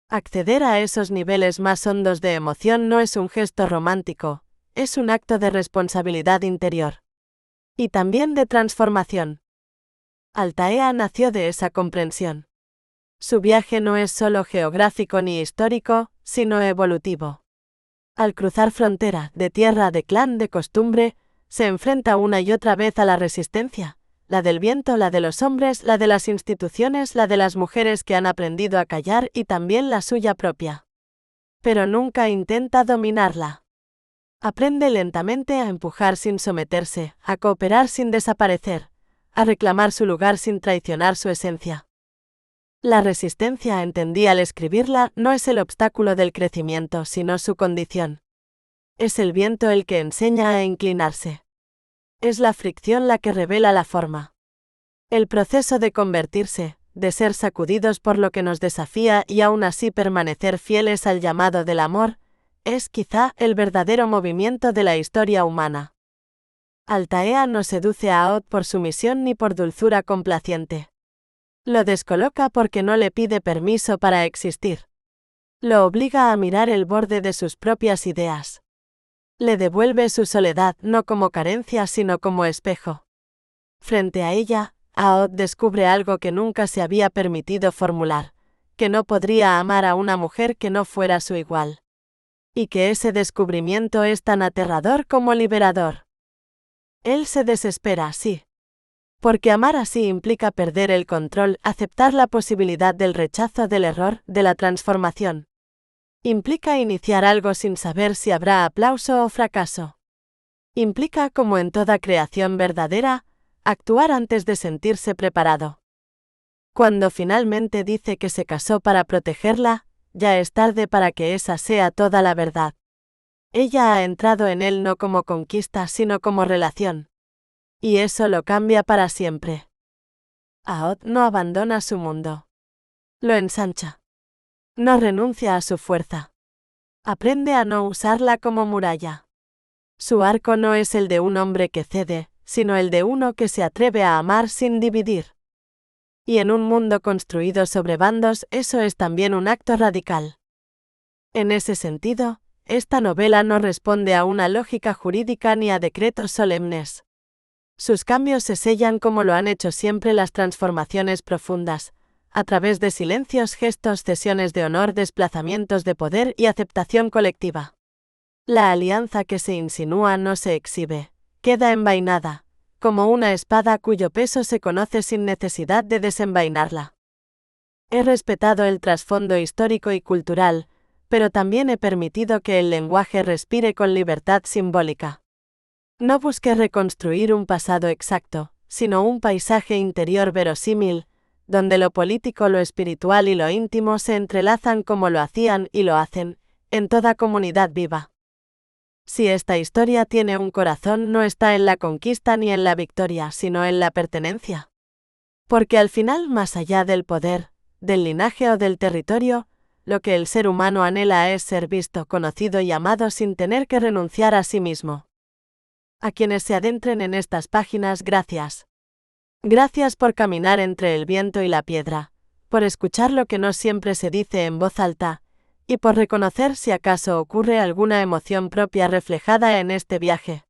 Acceder a esos niveles más hondos de emoción no es un gesto romántico, es un acto de responsabilidad interior. Y también de transformación. Altaea nació de esa comprensión. Su viaje no es solo geográfico ni histórico, sino evolutivo. Al cruzar frontera, de tierra, de clan, de costumbre, se enfrenta una y otra vez a la resistencia, la del viento, la de los hombres, la de las instituciones, la de las mujeres que han aprendido a callar y también la suya propia. Pero nunca intenta dominarla. Aprende lentamente a empujar sin someterse, a cooperar sin desaparecer, a reclamar su lugar sin traicionar su esencia. La resistencia, entendí al escribirla, no es el obstáculo del crecimiento, sino su condición. Es el viento el que enseña a inclinarse. Es la fricción la que revela la forma. El proceso de convertirse, de ser sacudidos por lo que nos desafía y aún así permanecer fieles al llamado del amor, es quizá el verdadero movimiento de la historia humana. Altaea no seduce a Aod por sumisión ni por dulzura complaciente. Lo descoloca porque no le pide permiso para existir. Lo obliga a mirar el borde de sus propias ideas. Le devuelve su soledad no como carencia sino como espejo. Frente a ella, Aod descubre algo que nunca se había permitido formular, que no podría amar a una mujer que no fuera su igual. Y que ese descubrimiento es tan aterrador como liberador. Él se desespera, sí. Porque amar así implica perder el control, aceptar la posibilidad del rechazo, del error, de la transformación. Implica iniciar algo sin saber si habrá aplauso o fracaso. Implica, como en toda creación verdadera, actuar antes de sentirse preparado. Cuando finalmente dice que se casó para protegerla, ya es tarde para que esa sea toda la verdad. Ella ha entrado en él no como conquista sino como relación. Y eso lo cambia para siempre. Aod no abandona su mundo. Lo ensancha. No renuncia a su fuerza. Aprende a no usarla como muralla. Su arco no es el de un hombre que cede, sino el de uno que se atreve a amar sin dividir. Y en un mundo construido sobre bandos, eso es también un acto radical. En ese sentido, esta novela no responde a una lógica jurídica ni a decretos solemnes. Sus cambios se sellan como lo han hecho siempre las transformaciones profundas, a través de silencios, gestos, cesiones de honor, desplazamientos de poder y aceptación colectiva. La alianza que se insinúa no se exhibe, queda envainada, como una espada cuyo peso se conoce sin necesidad de desenvainarla. He respetado el trasfondo histórico y cultural, pero también he permitido que el lenguaje respire con libertad simbólica. No busqué reconstruir un pasado exacto, sino un paisaje interior verosímil, donde lo político, lo espiritual y lo íntimo se entrelazan como lo hacían y lo hacen, en toda comunidad viva. Si esta historia tiene un corazón, no está en la conquista ni en la victoria, sino en la pertenencia. Porque al final, más allá del poder, del linaje o del territorio, lo que el ser humano anhela es ser visto, conocido y amado sin tener que renunciar a sí mismo. A quienes se adentren en estas páginas, gracias. Gracias por caminar entre el viento y la piedra, por escuchar lo que no siempre se dice en voz alta, y por reconocer si acaso ocurre alguna emoción propia reflejada en este viaje.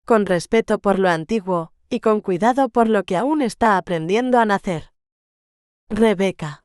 con respeto por lo antiguo, y con cuidado por lo que aún está aprendiendo a nacer. Rebeca.